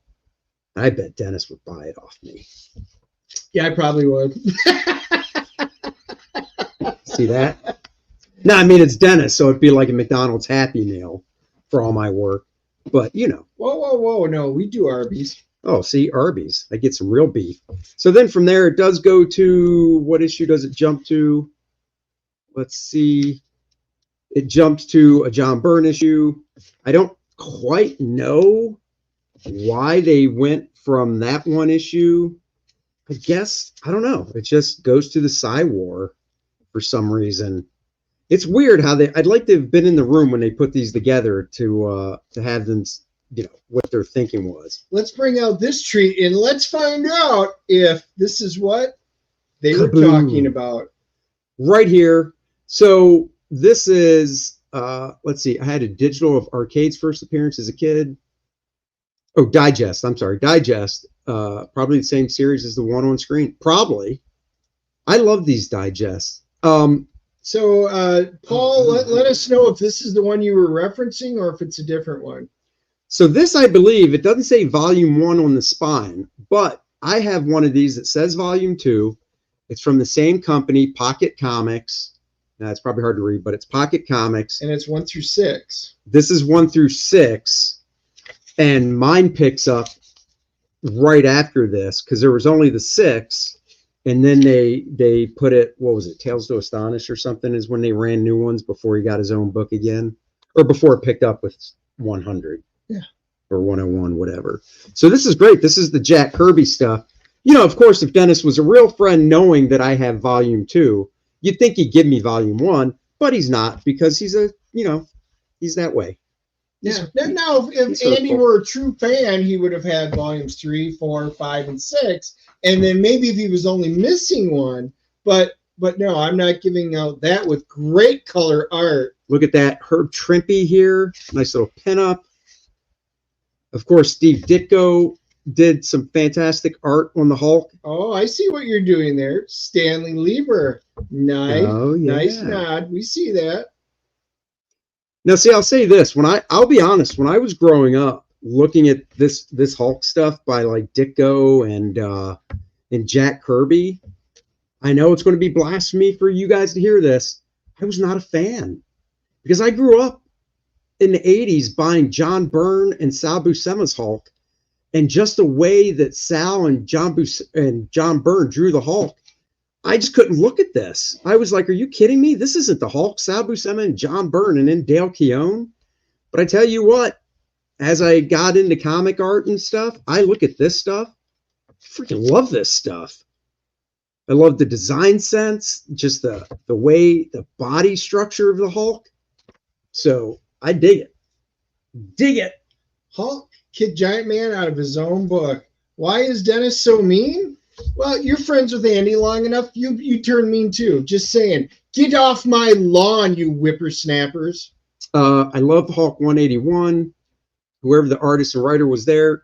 Speaker 1: I bet Dennis would buy it off me.
Speaker 2: Yeah, I probably would.
Speaker 1: See that? No, I mean, it's Dennis, so it'd be like a McDonald's Happy Meal for all my work. But, you know.
Speaker 2: Whoa. No, we do Arby's.
Speaker 1: Oh, see, Arby's. I get some real beef. So then from there, it does go to, what issue does it jump to? Let's see. It jumps to a John Byrne issue. I don't quite know why they went from that one issue. I guess, I don't know. It just goes to the Psy War for some reason. It's weird how I'd like to have been in the room when they put these together to have them, you know, what their thinking was.
Speaker 2: Let's bring out this treat and let's find out if this is what they were
Speaker 1: Kaboom.
Speaker 2: talking about.
Speaker 1: Right here. So this is, let's see, I had a digital of Arcade's first appearance as a kid. Oh, Digest. I'm sorry. Digest. Probably the same series as the one on screen. Probably. I love these digests.
Speaker 2: So, Paul, let us know if this is the one you were referencing or if it's a different one.
Speaker 1: So this, I believe, it doesn't say volume 1 on the spine, but I have one of these that says volume 2. It's from the same company, Pocket Comics. Now, it's probably hard to read, but it's Pocket Comics.
Speaker 2: And it's 1 through 6.
Speaker 1: This is 1 through 6. And mine picks up right after this because there was only the 6. And then they put it, what was it, Tales to Astonish or something is when they ran new ones before he got his own book again. Or before it picked up with 100.
Speaker 2: Yeah.
Speaker 1: Or 101, whatever. So this is great. This is the Jack Kirby stuff. You know, of course, if Dennis was a real friend knowing that I have volume 2, you'd think he'd give me volume 1, but he's not because he's a, you know, he's that way.
Speaker 2: Yeah. Now, if Andy were a true fan, he would have had volumes 3, 4, 5, and 6. And then maybe if he was only missing one, but no, I'm not giving out that with great color art.
Speaker 1: Look at that Herb Trimpe here. Nice little pinup. Of course, Steve Ditko did some fantastic art on the Hulk.
Speaker 2: Oh, I see what you're doing there. Stanley Lieber. Nice.
Speaker 1: Oh, yeah.
Speaker 2: Nice nod. We see that.
Speaker 1: Now, see, I'll say this. I'll be honest, when I was growing up, looking at this Hulk stuff by like Ditko and Jack Kirby, I know it's going to be blasphemy for you guys to hear this. I was not a fan because I grew up in the 80s buying John Byrne and Sal Buscema's Hulk, and just the way that Sal and John Byrne drew the Hulk, I just couldn't look at this. I was like, are you kidding me? This isn't the Hulk, Sal Buscema and John Byrne and then Dale Keown. But I tell you what, as I got into comic art and stuff, I look at this stuff. I freaking love this stuff. I love the design sense, just the way, the body structure of the Hulk. So I dig it. Dig it.
Speaker 2: Hulk kicked Giant Man out of his own book. Why is Dennis so mean? Well, you're friends with Andy long enough. You turn mean too. Just saying. Get off my lawn, you whippersnappers.
Speaker 1: I love Hulk 181. Whoever the artist and writer was there.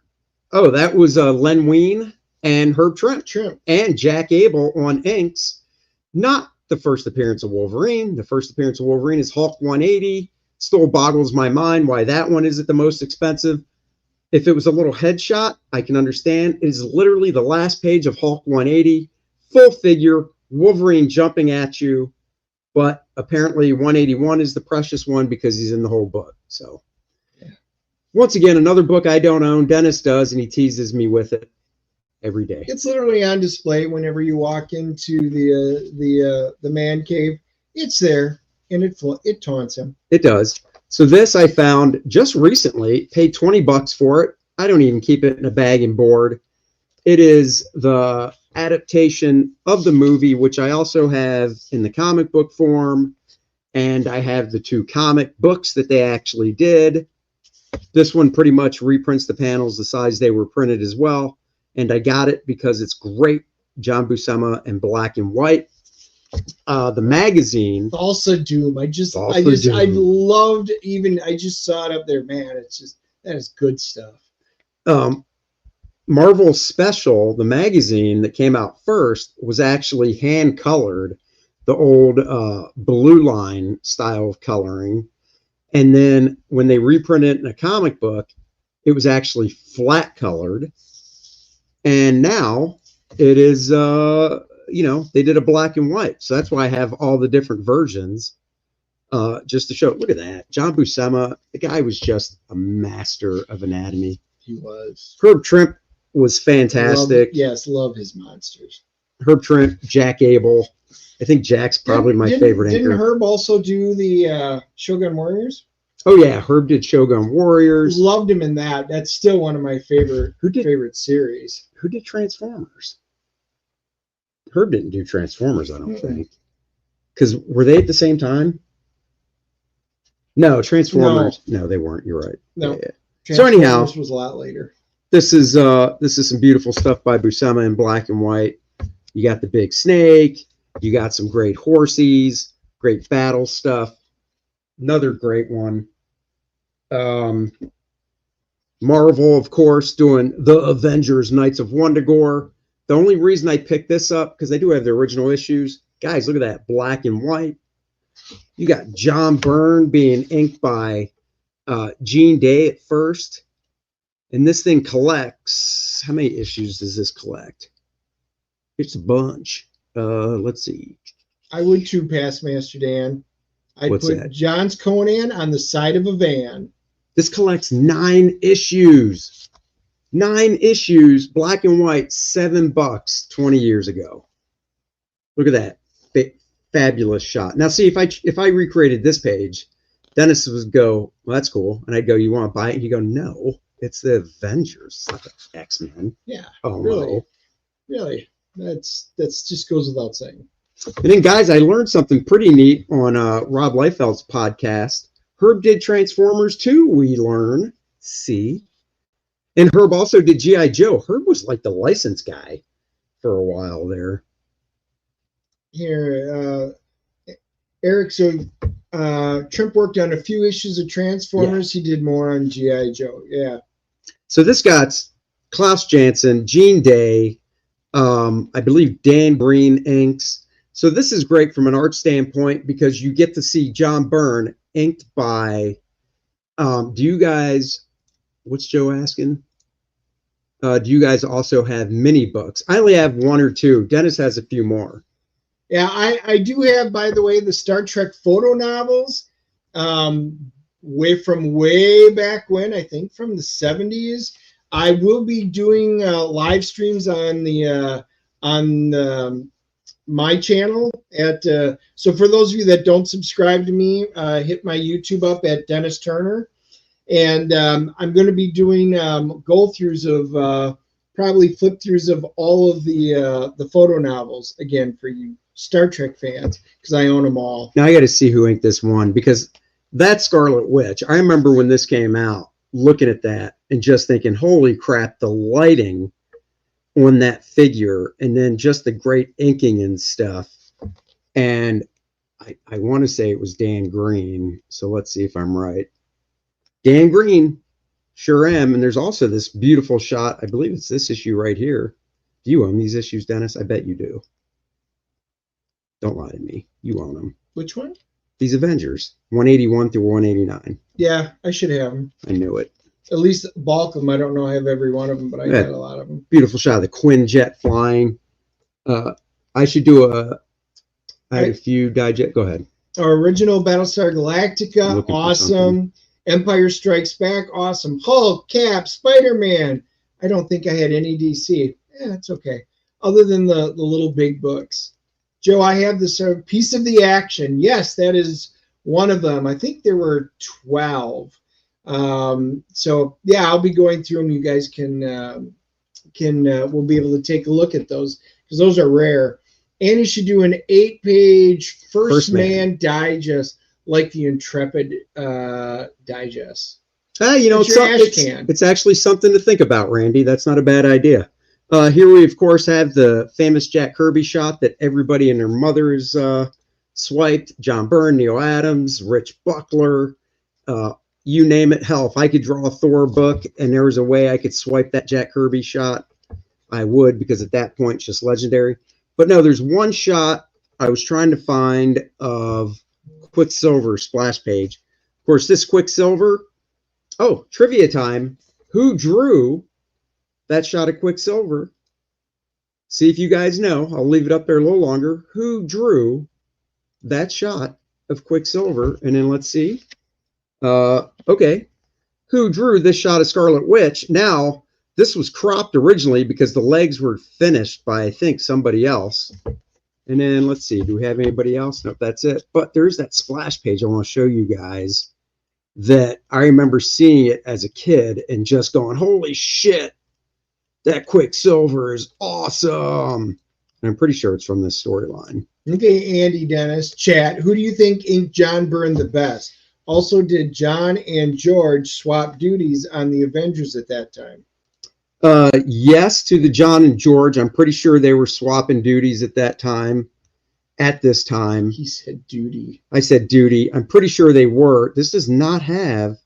Speaker 1: Oh, that was Len Wein and Herb Trimpe. And Jack Abel on inks. Not the first appearance of Wolverine. The first appearance of Wolverine is Hulk 180. Still boggles my mind why that one isn't the most expensive. If it was a little headshot, I can understand. It is literally the last page of Hulk 180. Full figure, Wolverine jumping at you. But apparently 181 is the precious one because he's in the whole book. So, yeah. Once again, another book I don't own. Dennis does, and he teases me with it every day.
Speaker 2: It's literally on display whenever you walk into the man cave. It's there, and it taunts him.
Speaker 1: It does. So this I found just recently, paid $20 for it. I don't even keep it in a bag and board. It is the adaptation of the movie, which I also have in the comic book form. And I have the 2 comic books that they actually did. This one pretty much reprints the panels the size they were printed as well. And I got it because it's great. John Buscema in black and white. The magazine.
Speaker 2: Thulsa Doom. I just
Speaker 1: Doom.
Speaker 2: loved I just saw it up there, man. It's just, that is good stuff.
Speaker 1: Marvel Special, the magazine that came out first, was actually hand colored, the old blue line style of coloring. And then when they reprinted it in a comic book, it was actually flat colored. And now it is, they did a black and white. So that's why I have all the different versions, just to show. Look at that. John Buscema, the guy was just a master of anatomy.
Speaker 2: He was.
Speaker 1: Herb Trimp was fantastic.
Speaker 2: Love his monsters.
Speaker 1: Herb Trimp, Jack Abel. I think Jack's probably my favorite anchor.
Speaker 2: Didn't Herb also do the Shogun Warriors?
Speaker 1: Oh yeah, Herb did Shogun Warriors.
Speaker 2: Loved him in that. That's still one of my favorite series.
Speaker 1: Who did Transformers? Herb didn't do Transformers, I don't think. Because were they at the same time? No, Transformers. No, they weren't. You're right.
Speaker 2: No.
Speaker 1: Yeah. So anyhow,
Speaker 2: was a lot later.
Speaker 1: This is some beautiful stuff by Buscema in black and white. You got the big snake. You got some great horsies, great battle stuff. Another great one. Marvel, of course, doing the Avengers Knights of Wundagore. The only reason I picked this up, because they do have the original issues. Guys, look at that, black and white. You got John Byrne being inked by Gene Day at first. And this thing collects, how many issues does this collect? It's a bunch. Let's see.
Speaker 2: I would too, Past Master Dan. I'd
Speaker 1: What's
Speaker 2: put
Speaker 1: that?
Speaker 2: John's Conan on the side of a van.
Speaker 1: This collects 9 issues. 9 issues, black and white, $7 20 years ago. Look at that. Fabulous shot. Now see, if I recreated this page, Dennis would go, well, that's cool. And I'd go, you want to buy it? And he'd go, no, it's the Avengers. It's not the X-Men.
Speaker 2: Yeah.
Speaker 1: Oh,
Speaker 2: really?
Speaker 1: no.
Speaker 2: Really? That's just goes without saying.
Speaker 1: And then, guys, I learned something pretty neat on Rob Liefeld's podcast. Herb did Transformers too, we learn. See? And Herb also did G.I. Joe. Herb was like the license guy for a while there.
Speaker 2: Here, Eric, so Trimp worked on a few issues of Transformers. Yeah. He did more on G.I. Joe. Yeah.
Speaker 1: So this got Klaus Janson, Gene Day, I believe Dan Green inks. So this is great from an art standpoint because you get to see John Byrne inked by, do you guys, what's Joe asking? Do you guys also have mini books? I only have 1 or 2. Dennis has a few more.
Speaker 2: Yeah, I do have, by the way, the Star Trek photo novels, way back when, I think from the 70s. I will be doing live streams on my channel at. So for those of you that don't subscribe to me, hit my YouTube up at Dennis Turner, and I'm going to be doing go-throughs of probably flip-throughs of all of the photo novels again for you Star Trek fans, because I own them all.
Speaker 1: Now I got to see who inked this one, because that Scarlet Witch, I remember when this came out, looking at that and just thinking, holy crap, the lighting on that figure, and then just the great inking and stuff. And I want to say it was Dan Green, so let's see if I'm right. Dan Green, sure am. And there's also this beautiful shot, I believe it's this issue right here. Do you own these issues, Dennis? I bet you do. Don't lie to me. You own them.
Speaker 2: Which one?
Speaker 1: These Avengers, 181 through 189.
Speaker 2: Yeah, I should have them.
Speaker 1: I knew it.
Speaker 2: At least bulk of them. I don't know I have every one of them, but I got a lot of them.
Speaker 1: Beautiful shot of the Quinjet flying. I should do I had a few digest. Go ahead.
Speaker 2: Our original Battlestar Galactica, awesome. Empire Strikes Back, awesome. Hulk, Cap, Spider-Man. I don't think I had any DC. Yeah, it's okay. Other than the little big books. Joe, I have this Piece of the Action. Yes, that is one of them. I think there were 12. So yeah, I'll be going through them. You guys we'll be able to take a look at those because those are rare. And you should do an 8-page First Man digest, like the Intrepid digest.
Speaker 1: It's actually something to think about, Randy. That's not a bad idea. Here we, of course, have the famous Jack Kirby shot that everybody and their mothers swiped. John Byrne, Neil Adams, Rich Buckler, you name it. Hell, if I could draw a Thor book and there was a way I could swipe that Jack Kirby shot, I would, because at that point it's just legendary. But no, there's one shot I was trying to find of Quicksilver splash page. Of course, this Quicksilver, oh, trivia time. Who drew that shot of Quicksilver? See if you guys know. I'll leave it up there a little longer. Who drew that shot of Quicksilver? And then let's see. Okay. Who drew this shot of Scarlet Witch? Now, this was cropped originally because the legs were finished by, I think, somebody else. And then let's see. Do we have anybody else? Nope, that's it. But there's that splash page I want to show you guys that I remember seeing it as a kid and just going, holy shit, that Quicksilver is awesome. And I'm pretty sure it's from this storyline.
Speaker 2: Okay, Andy Dennis, chat. Who do you think inked John Byrne the best? Also, did John and George swap duties on the Avengers at that time?
Speaker 1: Yes, to the John and George. I'm pretty sure they were swapping duties at that time. At this time.
Speaker 2: He said duty.
Speaker 1: I said duty. I'm pretty sure they were. This does not have.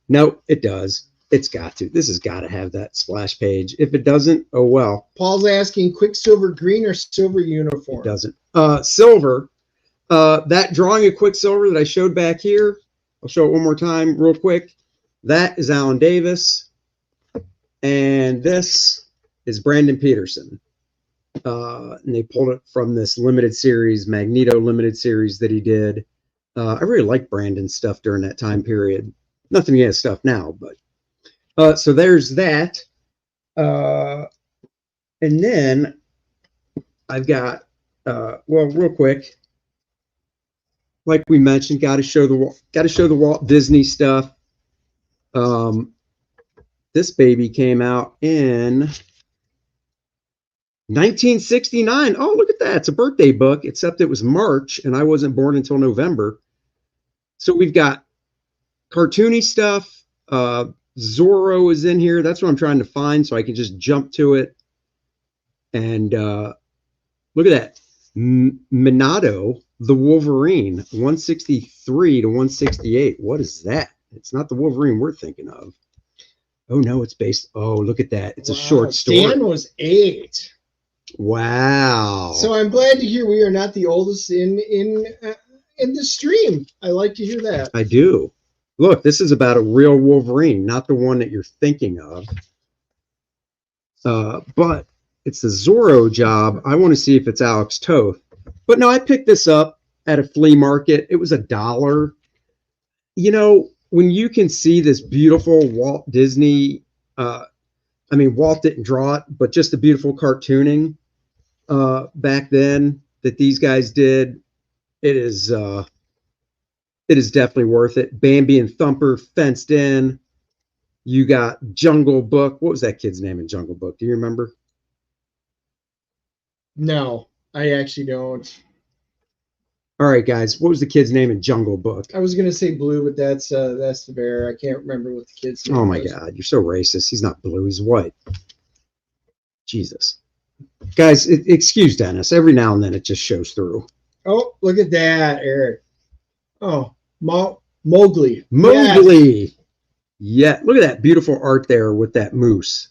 Speaker 1: No, it does. It's got to. This has got to have that splash page. If it doesn't, oh well.
Speaker 2: Paul's asking Quicksilver green or silver uniform?
Speaker 1: It doesn't. Silver. That drawing of Quicksilver that I showed back here, I'll show it one more time real quick. That is Alan Davis. And this is Brandon Peterson. And they pulled it from this limited series, Magneto limited series that he did. I really liked Brandon's stuff during that time period. Nothing against stuff now, but so there's that. And then I've got well, real quick, like we mentioned, got to show the Walt Disney stuff. This baby came out in 1969. Oh, look at that. It's a birthday book, except it was March, and I wasn't born until November. So we've got cartoony stuff. Zorro is in here. That's what I'm trying to find, so I can just jump to it. And look at that. Minato, the Wolverine, 163 to 168. What is that? It's not the Wolverine we're thinking of. Oh, no, it's based. Oh, look at that. It's a short story.
Speaker 2: Dan was 8.
Speaker 1: Wow.
Speaker 2: So I'm glad to hear we are not the oldest in the stream. I like to hear that.
Speaker 1: I do. Look, this is about a real Wolverine, not the one that you're thinking of. But it's the Zorro job. I want to see if it's Alex Toth. But no, I picked this up at a flea market. It was $1. You know, when you can see this beautiful Walt Disney, I mean, Walt didn't draw it, but just the beautiful cartooning back then that these guys did, it is definitely worth it. Bambi and Thumper fenced in. You got Jungle Book. What was that kid's name in Jungle Book? Do you remember?
Speaker 2: No, I actually don't.
Speaker 1: All right, guys. What was the kid's name in Jungle Book?
Speaker 2: I was gonna say Blue, but that's the bear. I can't remember what the kid's name
Speaker 1: Oh my
Speaker 2: was.
Speaker 1: God, you're so racist. He's not blue. He's white. Jesus, guys. Excuse Dennis. Every now and then it just shows through.
Speaker 2: Oh, look at that, Eric. Oh, Mowgli.
Speaker 1: Mowgli.
Speaker 2: Yes.
Speaker 1: Yeah, look at that beautiful art there with that moose.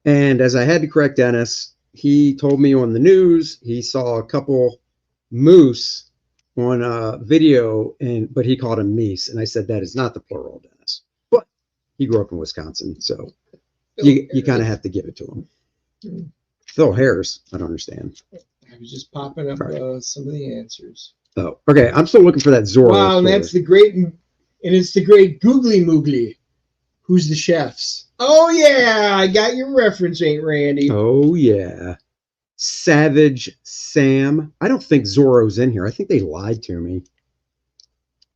Speaker 1: And as I had to correct Dennis, he told me on the news he saw a couple moose on a video, but he called him meese, and I said that is not the plural, Dennis. But he grew up in Wisconsin, so you kind of have to give it to him. Phil Harris, I don't understand.
Speaker 2: I was just popping up some of the answers.
Speaker 1: Oh, okay. I'm still looking for that Zorro.
Speaker 2: Wow, and that's the great, and it's the great Googly Moogly. Who's the chefs? Oh yeah, I got your reference, ain't Randy?
Speaker 1: Oh yeah. Savage Sam. I don't think Zorro's in here. I think they lied to me.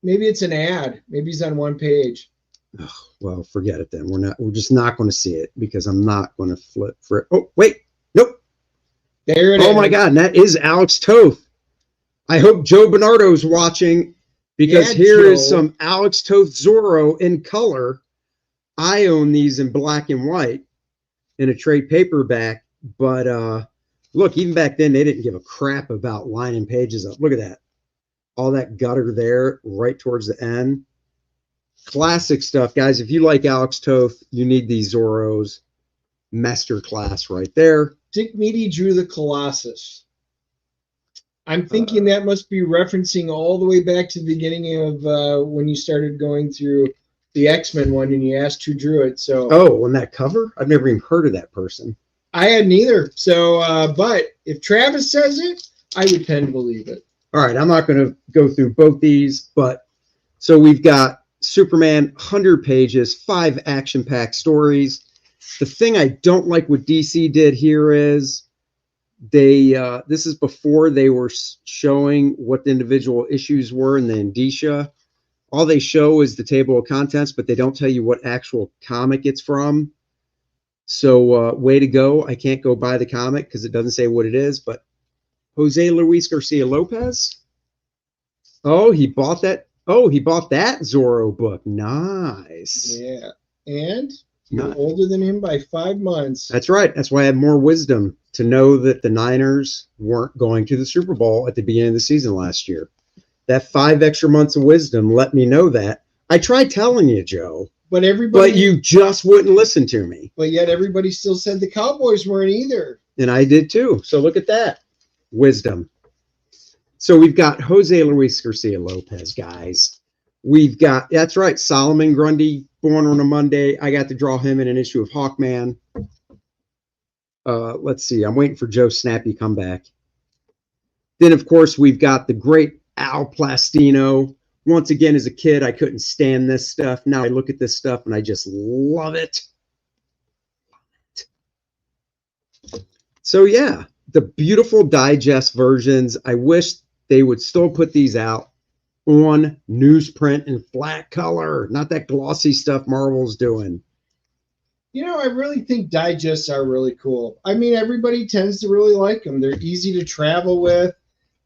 Speaker 2: Maybe it's an ad. Maybe he's on one page.
Speaker 1: Oh, well, forget it then. We're just not going to see it because I'm not going to flip for it. Oh, wait. Nope.
Speaker 2: There it is.
Speaker 1: Oh my God. And that is Alex Toth. I hope Joe Bernardo's watching because here is some Alex Toth Zorro in color. I own these in black and white. in a trade paperback. But look, even back then, they didn't give a crap about lining pages up. Look at that. All that gutter there right towards the end. Classic stuff, guys. If you like Alex Toth, you need these Zorros. Masterclass right there.
Speaker 2: Dick Meaty drew the Colossus. I'm thinking that must be referencing all the way back to the beginning of when you started going through the X-Men one and you asked who drew it. So
Speaker 1: oh, on that cover? I've never even heard of that person.
Speaker 2: I hadn't either. So, but if Travis says it, I would tend to believe it.
Speaker 1: All right, I'm not going to go through both these, but so we've got Superman, 100 pages, 5 action-packed stories. The thing I don't like what DC did here is they this is before they were showing what the individual issues were in the indicia. All they show is the table of contents, but they don't tell you what actual comic it's from. So way to go. I can't go buy the comic because it doesn't say what it is, but Jose Luis Garcia Lopez. Oh, he bought that. Oh, he bought that Zorro book. Nice.
Speaker 2: Yeah. And you're older than him by 5 months.
Speaker 1: That's right. That's why I have more wisdom to know that the Niners weren't going to the Super Bowl at the beginning of the season last year. That 5 extra months of wisdom let me know that. I tried telling you, Joe.
Speaker 2: But everybody.
Speaker 1: But you just wouldn't listen to me.
Speaker 2: But yet everybody still said the Cowboys weren't either.
Speaker 1: And I did too. So look at that. Wisdom. So we've got Jose Luis Garcia Lopez, guys. We've got, that's right, Solomon Grundy, born on a Monday. I got to draw him in an issue of Hawkman. Let's see. I'm waiting for Joe Snappy comeback. Then, of course, we've got the great Al Plastino. Once again, as a kid, I couldn't stand this stuff. Now I look at this stuff and I just love it. So, yeah, the beautiful digest versions. I wish they would still put these out on newsprint in flat color, not that glossy stuff Marvel's doing.
Speaker 2: You know, I really think digests are really cool. I mean, everybody tends to really like them. They're easy to travel with.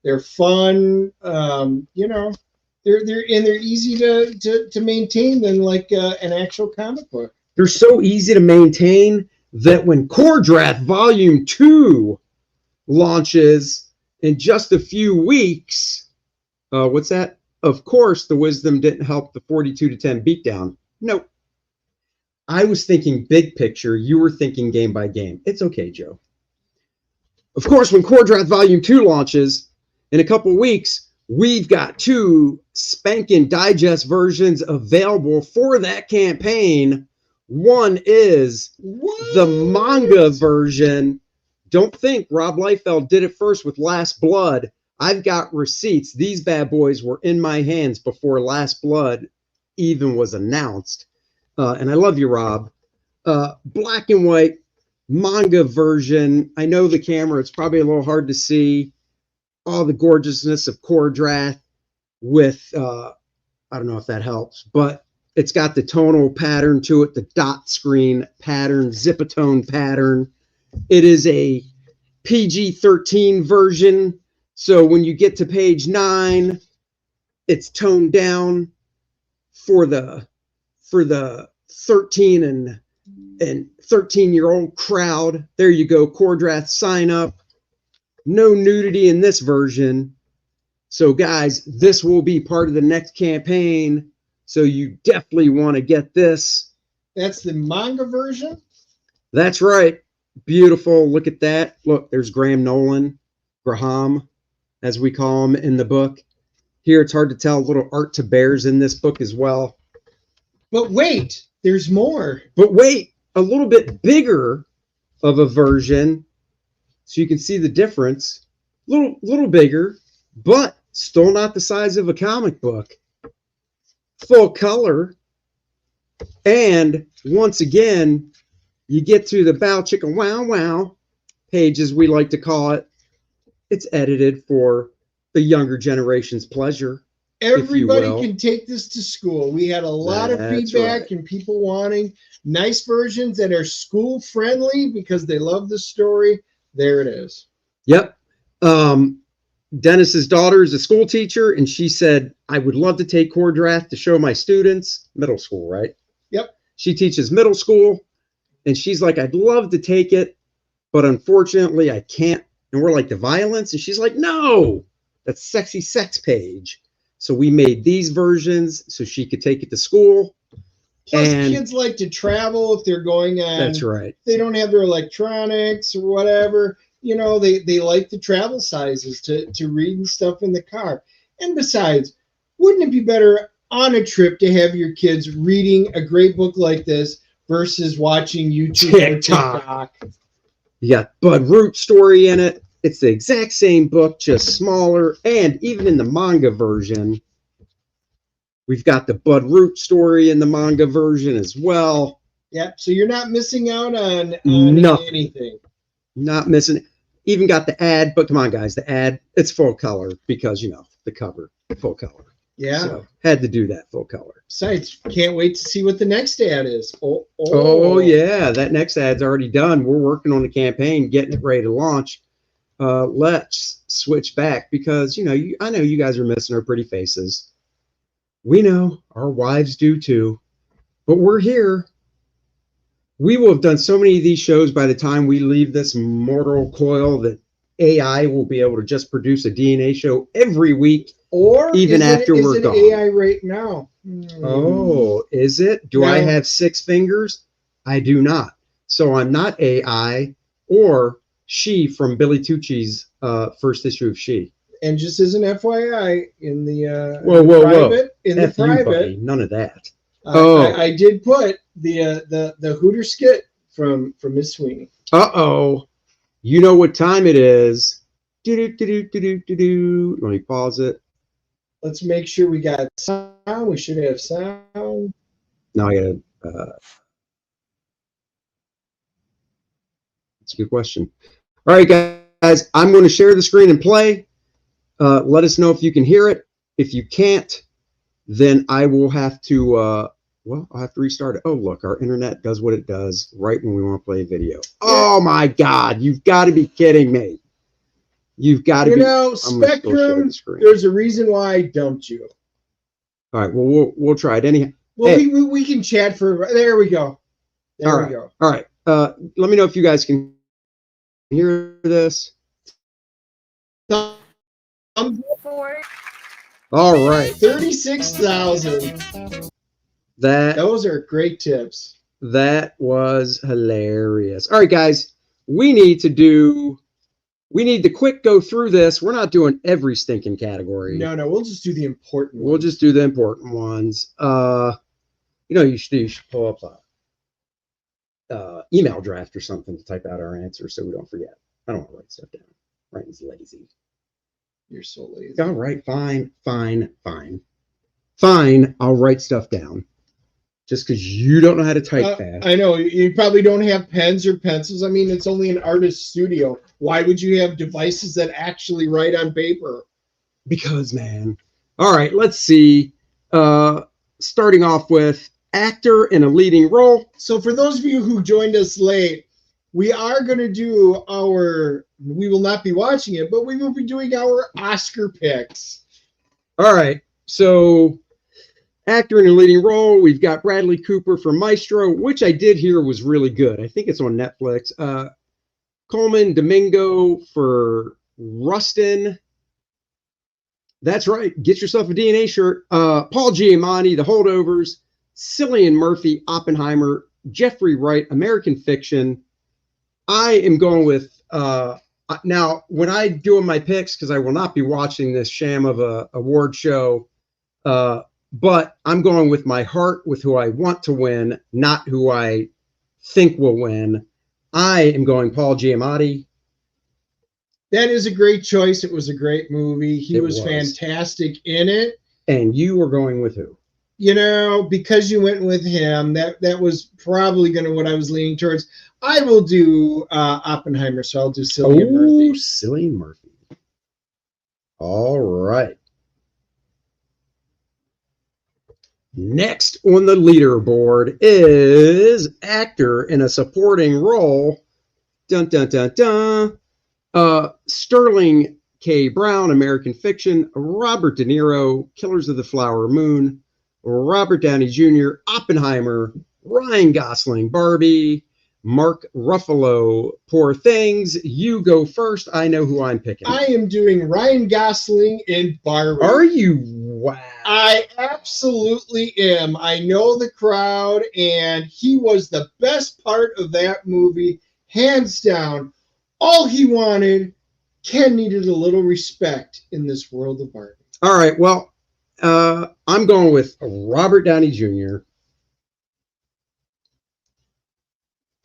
Speaker 2: They're fun. You know, they're easy to maintain than like an actual comic book.
Speaker 1: They're so easy to maintain that when Kor-Drath Volume 2 launches in just a few weeks, what's that? Of course, the wisdom didn't help the 42-10 beatdown. Nope. I was thinking big picture. You were thinking game by game. It's okay, Joe. Of course, when Kor-Drath Volume 2 launches in a couple weeks, we've got 2 spanking digest versions available for that campaign. One is the manga version. Don't think Rob Liefeld did it first with Last Blood. I've got receipts. These bad boys were in my hands before Last Blood even was announced. And I love you, Rob. Black and white manga version. I know the camera, it's probably a little hard to see. All the gorgeousness of Kor-Drath with, I don't know if that helps, but it's got the tonal pattern to it, the dot screen pattern, zipatone pattern. It is a PG-13 version. So when you get to page 9, it's toned down for the 13 and 13-year-old crowd. There you go, Kor-Drath sign up. No nudity in this version. So guys, this will be part of the next campaign. So you definitely want to get this.
Speaker 2: That's the manga version?
Speaker 1: That's right. Beautiful. Look at that. Look, there's Graham, as we call him in the book. Here, it's hard to tell. A little art to bears in this book as well.
Speaker 2: But wait, there's more.
Speaker 1: But wait, a little bit bigger of a version, so you can see the difference. Little bigger, but still not the size of a comic book. Full color. And once again, you get to the Bow Chicka Wow Wow page, as we like to call it. It's edited for the younger generation's pleasure.
Speaker 2: Everybody can take this to school. We had a lot of feedback and people wanting nice versions that are school friendly because they love the story. There it is.
Speaker 1: Yep. Dennis's daughter is a school teacher, and she said, I would love to take Kor-Drath to show my students. Middle school, right?
Speaker 2: Yep.
Speaker 1: She teaches middle school. And she's like, I'd love to take it, but unfortunately I can't. And we're like, the violence? And she's like, no, that's sexy sex page. So we made these versions so she could take it to school.
Speaker 2: Plus,
Speaker 1: And
Speaker 2: kids like to travel if they're going on.
Speaker 1: that's right.
Speaker 2: They don't have their electronics or whatever. You know, they like the travel sizes to read and stuff in the car. And besides, wouldn't it be better on a trip to have your kids reading a great book like this versus watching YouTube or TikTok?
Speaker 1: You got Bud Root story in it. It's the exact same book, just smaller. And even in the manga version, we've got the Bud Root story in the manga version as well.
Speaker 2: Yeah, so you're not missing out on anything.
Speaker 1: Not missing. Even got the ad, but come on, guys, the ad, it's full color because, you know, the cover, full color.
Speaker 2: Yeah.
Speaker 1: So had to do that full color.
Speaker 2: Besides, can't wait to see what the next ad is.
Speaker 1: Oh, yeah, that next ad's already done. We're working on the campaign, getting it ready to launch. Let's switch back because, you know, I know you guys are missing our pretty faces. We know our wives do too, but we're here. We will have done so many of these shows by the time we leave this mortal coil that AI will be able to just produce a DNA show every week,
Speaker 2: or
Speaker 1: even after we're gone.
Speaker 2: Is it AI right now?
Speaker 1: Oh, is it? Do I have 6 fingers? I do not. So I'm not AI or She from Billy Tucci's first issue of She.
Speaker 2: And just as an FYI, in the
Speaker 1: private, buddy. None of that.
Speaker 2: I did put the Hooter skit from Miss Sweeney.
Speaker 1: Uh-oh. You know what time it is. Do-do-do-do-do-do-do. Let me pause it.
Speaker 2: Let's make sure we got sound. We should have sound.
Speaker 1: No, I gotta. That's a good question. All right, guys. I'm going to share the screen and play. Let us know if you can hear it. If you can't, then I will have to, I'll have to restart it. Oh, look, our internet does what it does right when we want to play a video. Oh, my God. You've got to be kidding me. You've got to be.
Speaker 2: You know, Spectrum, there's a reason why I dumped you.
Speaker 1: All right, well, we'll try it anyhow.
Speaker 2: Well, hey. we can chat for, there we go. There we go.
Speaker 1: All right. Let me know if you guys can hear this. All right.
Speaker 2: 36,000. Those are great tips.
Speaker 1: That was hilarious. All right, guys. We need to quick go through this. We're not doing every stinking category.
Speaker 2: No, we'll just do the important ones.
Speaker 1: We'll just do the important ones. You know, you should pull up a email draft or something to type out our answers so we don't forget. I don't want to write stuff down. Writing's lazy.
Speaker 2: You're so lazy.
Speaker 1: All right, fine. I'll write stuff down. Just because you don't know how to type fast.
Speaker 2: I know. You probably don't have pens or pencils. I mean, it's only an artist's studio. Why would you have devices that actually write on paper?
Speaker 1: Because, man. All right, let's see. Starting off with actor in a leading role.
Speaker 2: So for those of you who joined us late, we are going to do we will not be watching it, but we will be doing our Oscar picks.
Speaker 1: All right. So actor in a leading role, we've got Bradley Cooper for Maestro, which I did hear was really good. I think it's on Netflix. Coleman Domingo for Rustin. That's right. Get yourself a DNA shirt. Paul Giamatti, The Holdovers. Cillian Murphy, Oppenheimer. Jeffrey Wright, American Fiction. I am going with now when I do my picks, because I will not be watching this sham of a award show, but I'm going with my heart, with who I want to win, not who I think will win. I am going Paul Giamatti.
Speaker 2: That is a great choice. It was a great movie. He was fantastic in it.
Speaker 1: And you were going with who?
Speaker 2: You know, because you went with him, that was probably going to what I was leaning towards. I will do Oppenheimer, so I'll do Cillian Murphy.
Speaker 1: Cillian Murphy. All right. Next on the leaderboard is actor in a supporting role. Dun, dun, dun, dun. Sterling K. Brown, American Fiction. Robert De Niro, Killers of the Flower Moon. Robert Downey Jr., Oppenheimer. Ryan Gosling, Barbie. Mark Ruffalo, Poor Things. You go first. I know who I'm picking.
Speaker 2: I am doing Ryan Gosling in Barbie.
Speaker 1: Are you? Wow.
Speaker 2: I absolutely am. I know the crowd, and he was the best part of that movie, hands down. All he wanted, Ken needed a little respect in this world of Barbie.
Speaker 1: All right, well, I'm going with Robert Downey Jr.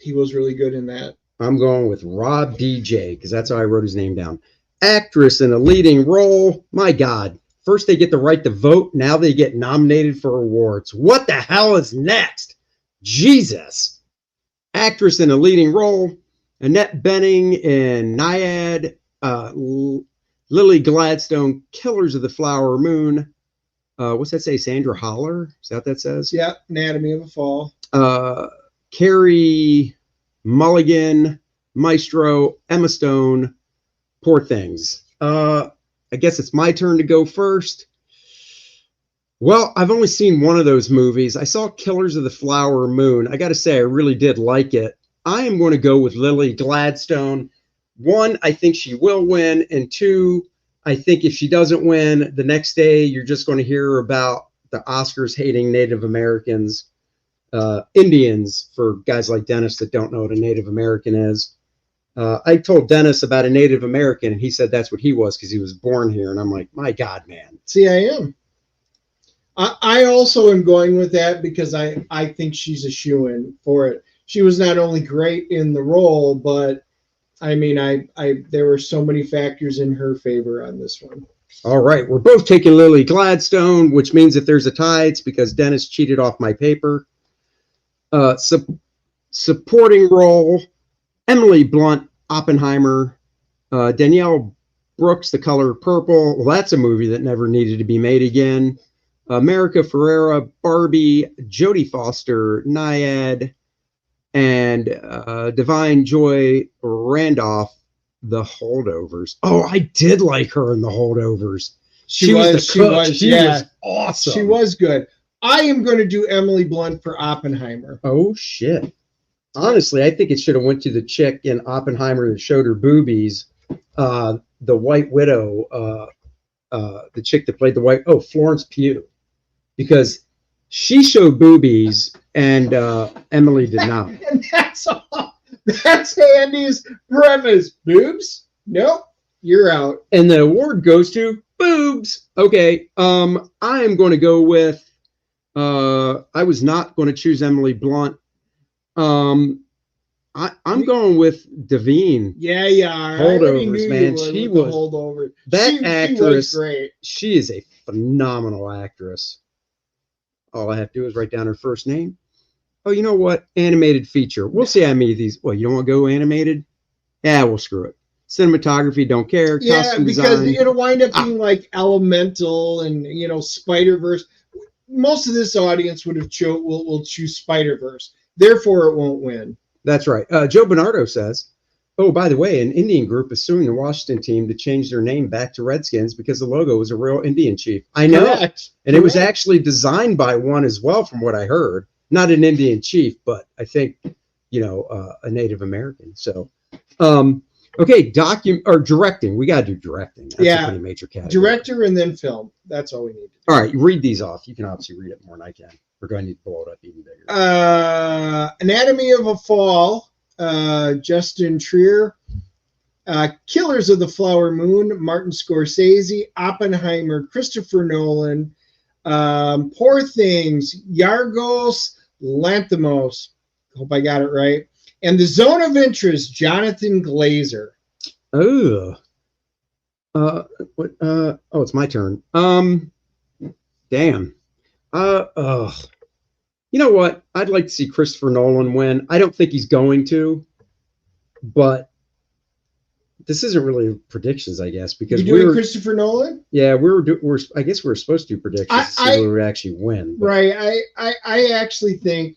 Speaker 2: He was really good in that.
Speaker 1: I'm going with Rob DJ, because that's how I wrote his name down. Actress in a leading role. My God. First they get the right to vote. Now they get nominated for awards. What the hell is next? Jesus. Actress in a leading role. Annette Bening in Naiad. Lily Gladstone, Killers of the Flower Moon. What's that say? Sandra Holler? Is that what that says?
Speaker 2: Yeah, Anatomy of a Fall.
Speaker 1: Carrie Mulligan, Maestro, Emma Stone, Poor Things. I guess it's my turn to go first. Well, I've only seen one of those movies. I saw Killers of the Flower Moon. I got to say, I really did like it. I am going to go with Lily Gladstone. One, I think she will win. And two, I think if she doesn't win, the next day you're just going to hear about the Oscars hating Native Americans, Indians, for guys like Dennis that don't know what a Native American is. I told Dennis about a Native American, and he said that's what he was because he was born here. And I'm like, my God, man.
Speaker 2: See, I am. I also am going with that because I think she's a shoo-in for it. She was not only great in the role, but I mean, there were so many factors in her favor on this one.
Speaker 1: All right, we're both taking Lily Gladstone, which means if there's a tie, it's because Dennis cheated off my paper. Supporting role, Emily Blunt, Oppenheimer, Danielle Brooks, The Color Purple. Well, that's a movie that never needed to be made again. America Ferrera, Barbie, Jodie Foster, Naiad, and Divine Joy Randolph, The Holdovers. Oh, I did like her in The Holdovers. She was awesome.
Speaker 2: She was good. I am going to do Emily Blunt for Oppenheimer.
Speaker 1: Oh, shit. Honestly, I think it should have went to the chick in Oppenheimer that showed her boobies. The White Widow, the chick that played the White... Oh, Florence Pugh. Because she showed boobies and Emily did not.
Speaker 2: And that's all. That's Andy's premise. Boobs? Nope. You're out.
Speaker 1: And the award goes to boobs. Okay. I am going to go with... I was not going to choose Emily Blunt. I'm going with Devine.
Speaker 2: Yeah, you are.
Speaker 1: Holdovers, man. She was
Speaker 2: holdover.
Speaker 1: That actress.
Speaker 2: She was great.
Speaker 1: She is a phenomenal actress. All I have to do is write down her first name. Oh, you know what? Animated feature. We'll see how many of these. Well, you don't want to go animated? Yeah, we'll screw it. Cinematography, don't care.
Speaker 2: Yeah,
Speaker 1: costume
Speaker 2: because
Speaker 1: design.
Speaker 2: it'll wind up being like Elemental and Spider-Verse. Most of this audience would have will choose Spider-Verse. Therefore, it won't win.
Speaker 1: That's right. Joe Bernardo says, oh, by the way, an Indian group is suing the Washington team to change their name back to Redskins because the logo was a real Indian chief. I know.
Speaker 2: Correct.
Speaker 1: And it was actually designed by one as well, from what I heard. Not an Indian chief, but I think, a Native American. So, okay, directing. We got to do directing. That's a pretty major category.
Speaker 2: Director and then film. That's all we need.
Speaker 1: All right, read these off. You can obviously read it more than I can. We're going to need to blow it up even bigger.
Speaker 2: Anatomy of a Fall, Justin Trier. Killers of the Flower Moon, Martin Scorsese. Oppenheimer, Christopher Nolan. Poor Things, Yorgos Lanthimos. Hope I got it right. And The Zone of Interest, Jonathan Glazer.
Speaker 1: Oh. It's my turn. Damn. You know what? I'd like to see Christopher Nolan win. I don't think he's going to, but this isn't really predictions, I guess, because
Speaker 2: you doing Christopher Nolan?
Speaker 1: Yeah, I guess we were supposed to do predictions to see who would actually win. But.
Speaker 2: Right. I actually think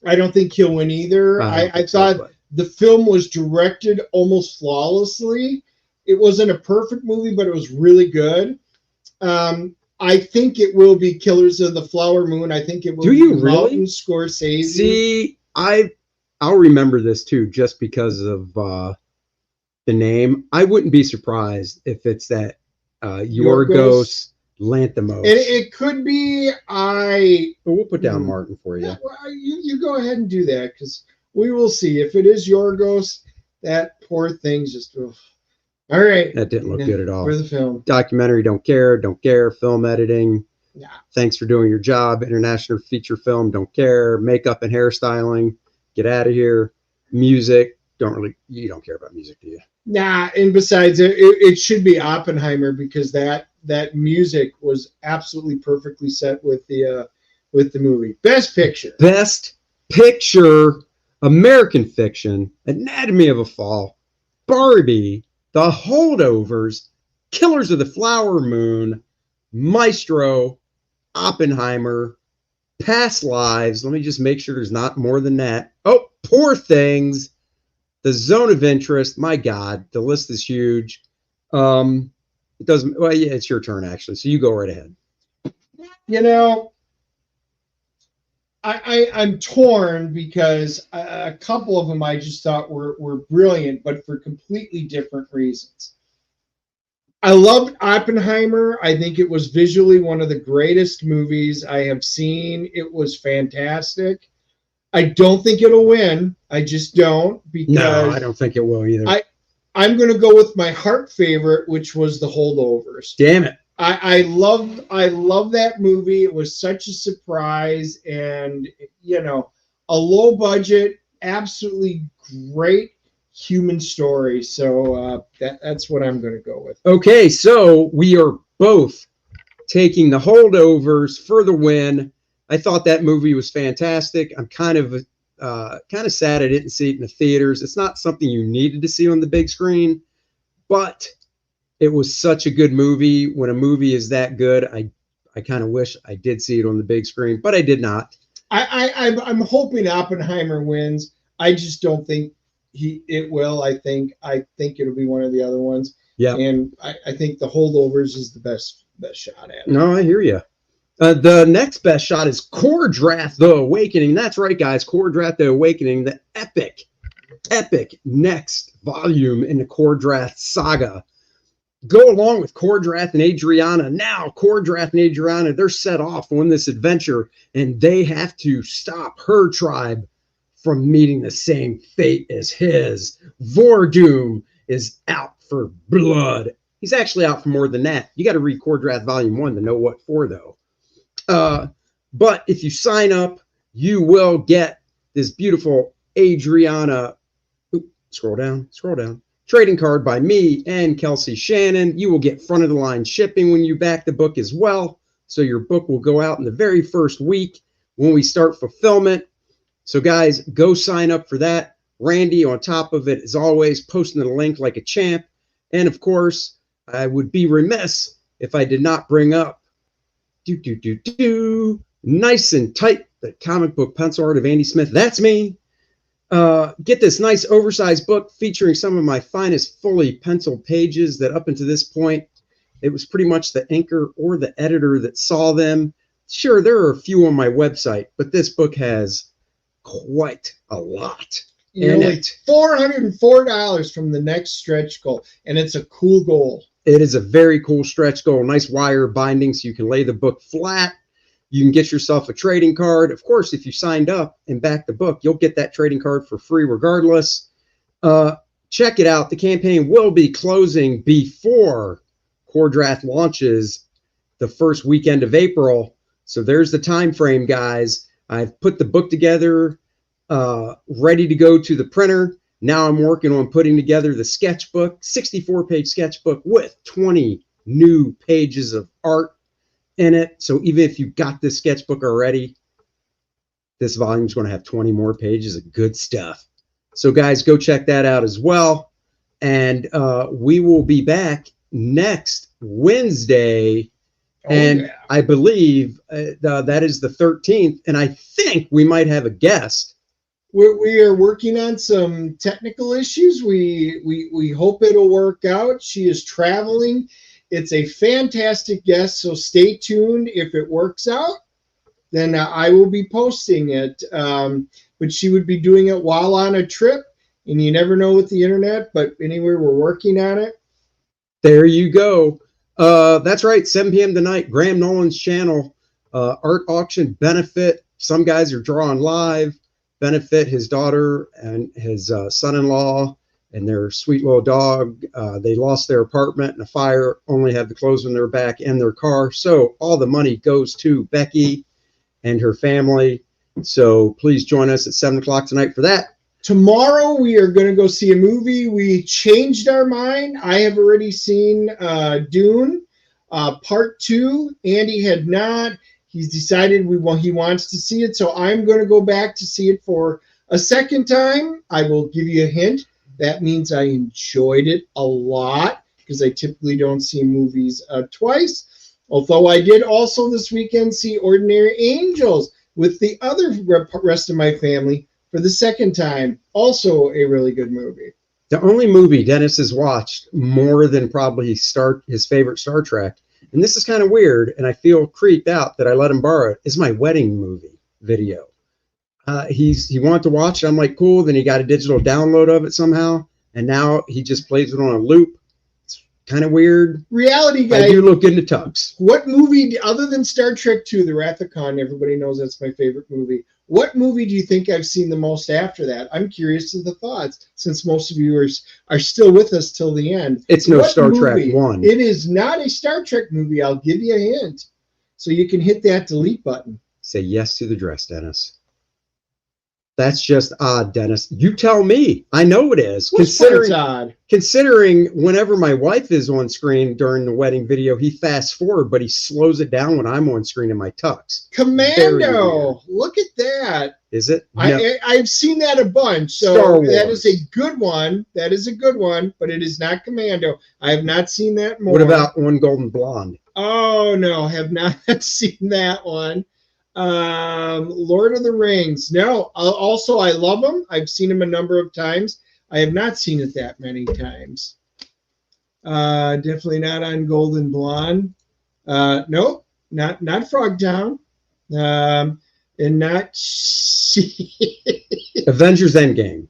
Speaker 2: I don't think he'll win either. I thought the film was directed almost flawlessly. It wasn't a perfect movie, but it was really good. I think it will be Killers of the Flower Moon. I think it will be Martin Scorsese.
Speaker 1: See, I I'll remember this too, just because of the name. I wouldn't be surprised if it's that Yorgos Lanthimos.
Speaker 2: It could be.
Speaker 1: We'll put down Martin for you.
Speaker 2: Yeah, well, you go ahead and do that, because we will see. If it is Yorgos, that poor thing's just. Ugh. All right.
Speaker 1: That didn't look good at all.
Speaker 2: For the film.
Speaker 1: Documentary, don't care. Film editing.
Speaker 2: Yeah.
Speaker 1: Thanks for doing your job. International feature film, don't care. Makeup and hairstyling, get out of here. Music, you don't care about music, do you?
Speaker 2: Nah, and besides, it should be Oppenheimer, because that music was absolutely perfectly set with the movie. Best Picture,
Speaker 1: American Fiction, Anatomy of a Fall, Barbie, The Holdovers, Killers of the Flower Moon, Maestro, Oppenheimer, Past Lives. Let me just make sure there's not more than that. Oh, Poor Things, The Zone of Interest. My God, the list is huge. It doesn't. Well, yeah, it's your turn actually. So you go right ahead.
Speaker 2: You know, I'm torn, because a couple of them I just thought were brilliant, but for completely different reasons. I loved Oppenheimer. I think it was visually one of the greatest movies I have seen. It was fantastic. I don't think it'll win. I just don't, because
Speaker 1: No, I don't think it will either.
Speaker 2: I'm going to go with my heart favorite, which was The Holdovers.
Speaker 1: Damn it.
Speaker 2: I love that movie. It was such a surprise, and a low budget, absolutely great human story. So that's what I'm going to go with.
Speaker 1: Okay, so we are both taking The Holdovers for the win. I thought that movie was fantastic. I'm kind of sad I didn't see it in the theaters. It's not something you needed to see on the big screen, but it was such a good movie. When a movie is that good, I kind of wish I did see it on the big screen, but I did not.
Speaker 2: I'm hoping Oppenheimer wins. I just don't think it will. I think it'll be one of the other ones.
Speaker 1: Yeah.
Speaker 2: And I think The Holdovers is the best shot at it.
Speaker 1: No, I hear you. The next best shot is Kor-Drath the Awakening. That's right, guys. Kor-Drath the Awakening, the epic next volume in the Kor-Drath saga. Go along with Kor-Drath and Adriana. Now, Kor-Drath and Adriana, they're set off on this adventure, and they have to stop her tribe from meeting the same fate as his. Vordoom is out for blood. He's actually out for more than that. You got to read Kor-Drath Volume 1 to know what for, though. But if you sign up, you will get this beautiful Adriana. Scroll down. Trading card by me and Kelsey Shannon. You will get front of the line shipping when you back the book as well. So your book will go out in the very first week when we start fulfillment. So guys, go sign up for that. Randy on top of it, as always, posting the link like a champ. And of course, I would be remiss if I did not bring up nice and tight, the comic book pencil art of Andy Smith. That's me. Get this nice oversized book featuring some of my finest fully penciled pages that up until this point, it was pretty much the inker or the editor that saw them. Sure, there are a few on my website, but this book has quite a lot in it.
Speaker 2: $404 from the next stretch goal, and it's a cool goal.
Speaker 1: It is a very cool stretch goal, nice wire binding so you can lay the book flat. You can get yourself a trading card. Of course, if you signed up and backed the book, you'll get that trading card for free regardless. Check it out. The campaign will be closing before Kor-Drath launches the first weekend of April. So there's the time frame, guys. I've put the book together, ready to go to the printer. Now I'm working on putting together the sketchbook, 64-page sketchbook with 20 new pages of art in it. So even if you got this sketchbook already, this volume is going to have 20 more pages of good stuff. So guys, go check that out as well. And we will be back next Wednesday. And I believe that is the 13th. And I think we might have a guest.
Speaker 2: We are working on some technical issues. We hope it'll work out. She is traveling. It's a fantastic guest, so stay tuned. If it works out, then I will be posting it. but she would be doing it while on a trip, and you never know with the internet, but anyway, we're working on it.
Speaker 1: There you go. That's right, 7 p.m. tonight, Graham Nolan's channel, art auction benefit. Some guys are drawing live, benefit his daughter and his son-in-law and their sweet little dog. They lost their apartment in a fire, only have the clothes on their back and their car. So all the money goes to Becky and her family. So please join us at 7 o'clock tonight for that.
Speaker 2: Tomorrow we are going to go see a movie. We changed our mind. I have already seen Dune Part 2. Andy had not. He's decided he wants to see it. So I'm going to go back to see it for a second time. I will give you a hint. That means I enjoyed it a lot because I typically don't see movies twice. Although I did also this weekend see Ordinary Angels with the other rest of my family for the second time. Also a really good movie.
Speaker 1: The only movie Dennis has watched more than probably his favorite Star Trek, and this is kind of weird, and I feel creeped out that I let him borrow it, is my wedding movie video. He wanted to watch it. I'm like, cool. Then he got a digital download of it somehow, and now he just plays it on a loop. It's kind of weird.
Speaker 2: Reality guy.
Speaker 1: I do look into tux.
Speaker 2: What movie, other than Star Trek II, The Wrath of Khan, everybody knows that's my favorite movie. What movie do you think I've seen the most after that? I'm curious of the thoughts, since most of you are still with us till the end.
Speaker 1: It's no Star Trek 1.
Speaker 2: It is not a Star Trek movie. I'll give you a hint. So you can hit that delete button.
Speaker 1: Say yes to the dress, Dennis. That's just odd, Dennis. You tell me. I know it is.
Speaker 2: What's odd?
Speaker 1: Considering whenever my wife is on screen during the wedding video, he fast forward, but he slows it down when I'm on screen in my tux.
Speaker 2: Commando. Look at that.
Speaker 1: Is it? No.
Speaker 2: I've seen that a bunch. So that is a good one. That is a good one, but it is not Commando. I have not seen that more.
Speaker 1: What about One Golden Blonde?
Speaker 2: Oh, no. Have not seen that one. Lord of the Rings. No. Also, I love them. I've seen them a number of times. I have not seen it that many times. Definitely not on Golden Blonde. Nope. Not Frogtown. And not
Speaker 1: Avengers Endgame.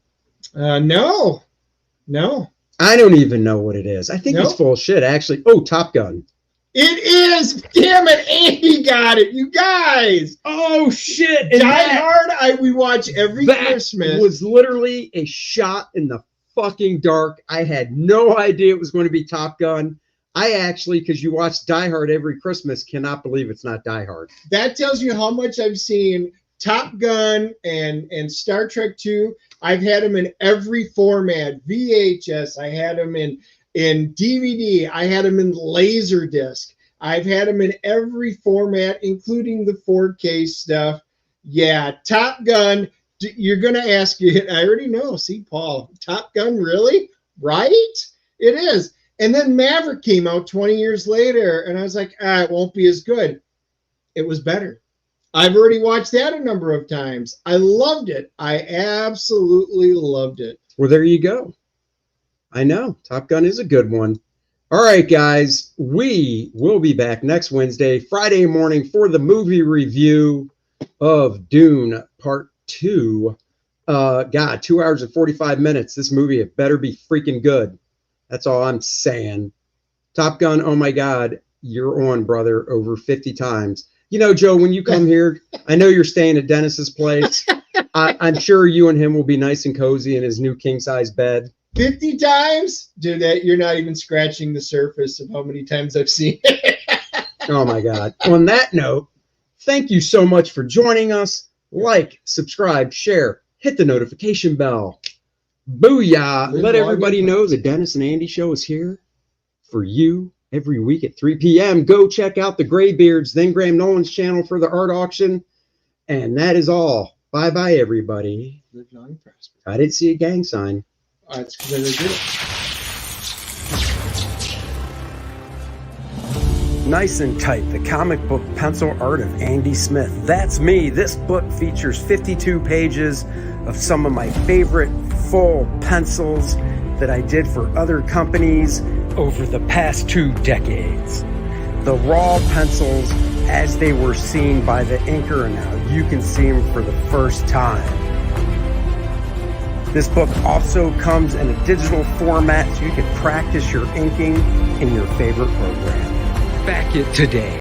Speaker 2: No.
Speaker 1: I don't even know what it is. I think it's full of shit, actually. Oh, Top Gun.
Speaker 2: It is. Damn it, Andy got it. You guys.
Speaker 1: Oh shit!
Speaker 2: Die Hard. We watch every Christmas.
Speaker 1: That was literally a shot in the fucking dark. I had no idea it was going to be Top Gun. I actually, because you watch Die Hard every Christmas, cannot believe it's not Die Hard.
Speaker 2: That tells you how much I've seen Top Gun and Star Trek 2. I've had them in every format. VHS. I had them in DVD. I had them in Laserdisc. I've had them in every format, including the 4K stuff. Yeah, Top Gun. You're going to ask you. I already know. See, Paul. Top Gun, really? Right? It is. And then Maverick came out 20 years later, and I was like, it won't be as good. It was better. I've already watched that a number of times. I loved it. I absolutely loved it.
Speaker 1: Well, there you go. I know. Top Gun is a good one. All right, guys. We will be back next Wednesday, Friday morning for the movie review of Dune Part 2. 2 hours and 45 minutes. This movie, it better be freaking good. That's all I'm saying. Top Gun, oh my God, you're on, brother, over 50 times. You know, Joe, when you come here, I know you're staying at Dennis's place. I'm sure you and him will be nice and cozy in his new king-size bed.
Speaker 2: 50 times? Dude, you're not even scratching the surface of how many times I've seen it.
Speaker 1: Oh, my God. On that note, thank you so much for joining us. Like, subscribe, share, hit the notification bell. Booyah. Let everybody know the Dennis and Andy show is here for you every week at 3 p.m. Go check out the Graybeards, then Graham Nolan's channel for the art auction. And that is all. Bye-bye, everybody.
Speaker 2: Live long and prosper.
Speaker 1: I didn't see a gang sign.
Speaker 2: That's because I did it.
Speaker 1: Nice and Tight, the comic book pencil art of Andy Smith. That's me. This book features 52 pages of some of my favorite full pencils that I did for other companies over the past 2 decades. The raw pencils as they were seen by the inker, and now you can see them for the first time. This book also comes in a digital format so you can practice your inking in your favorite program. Back it today.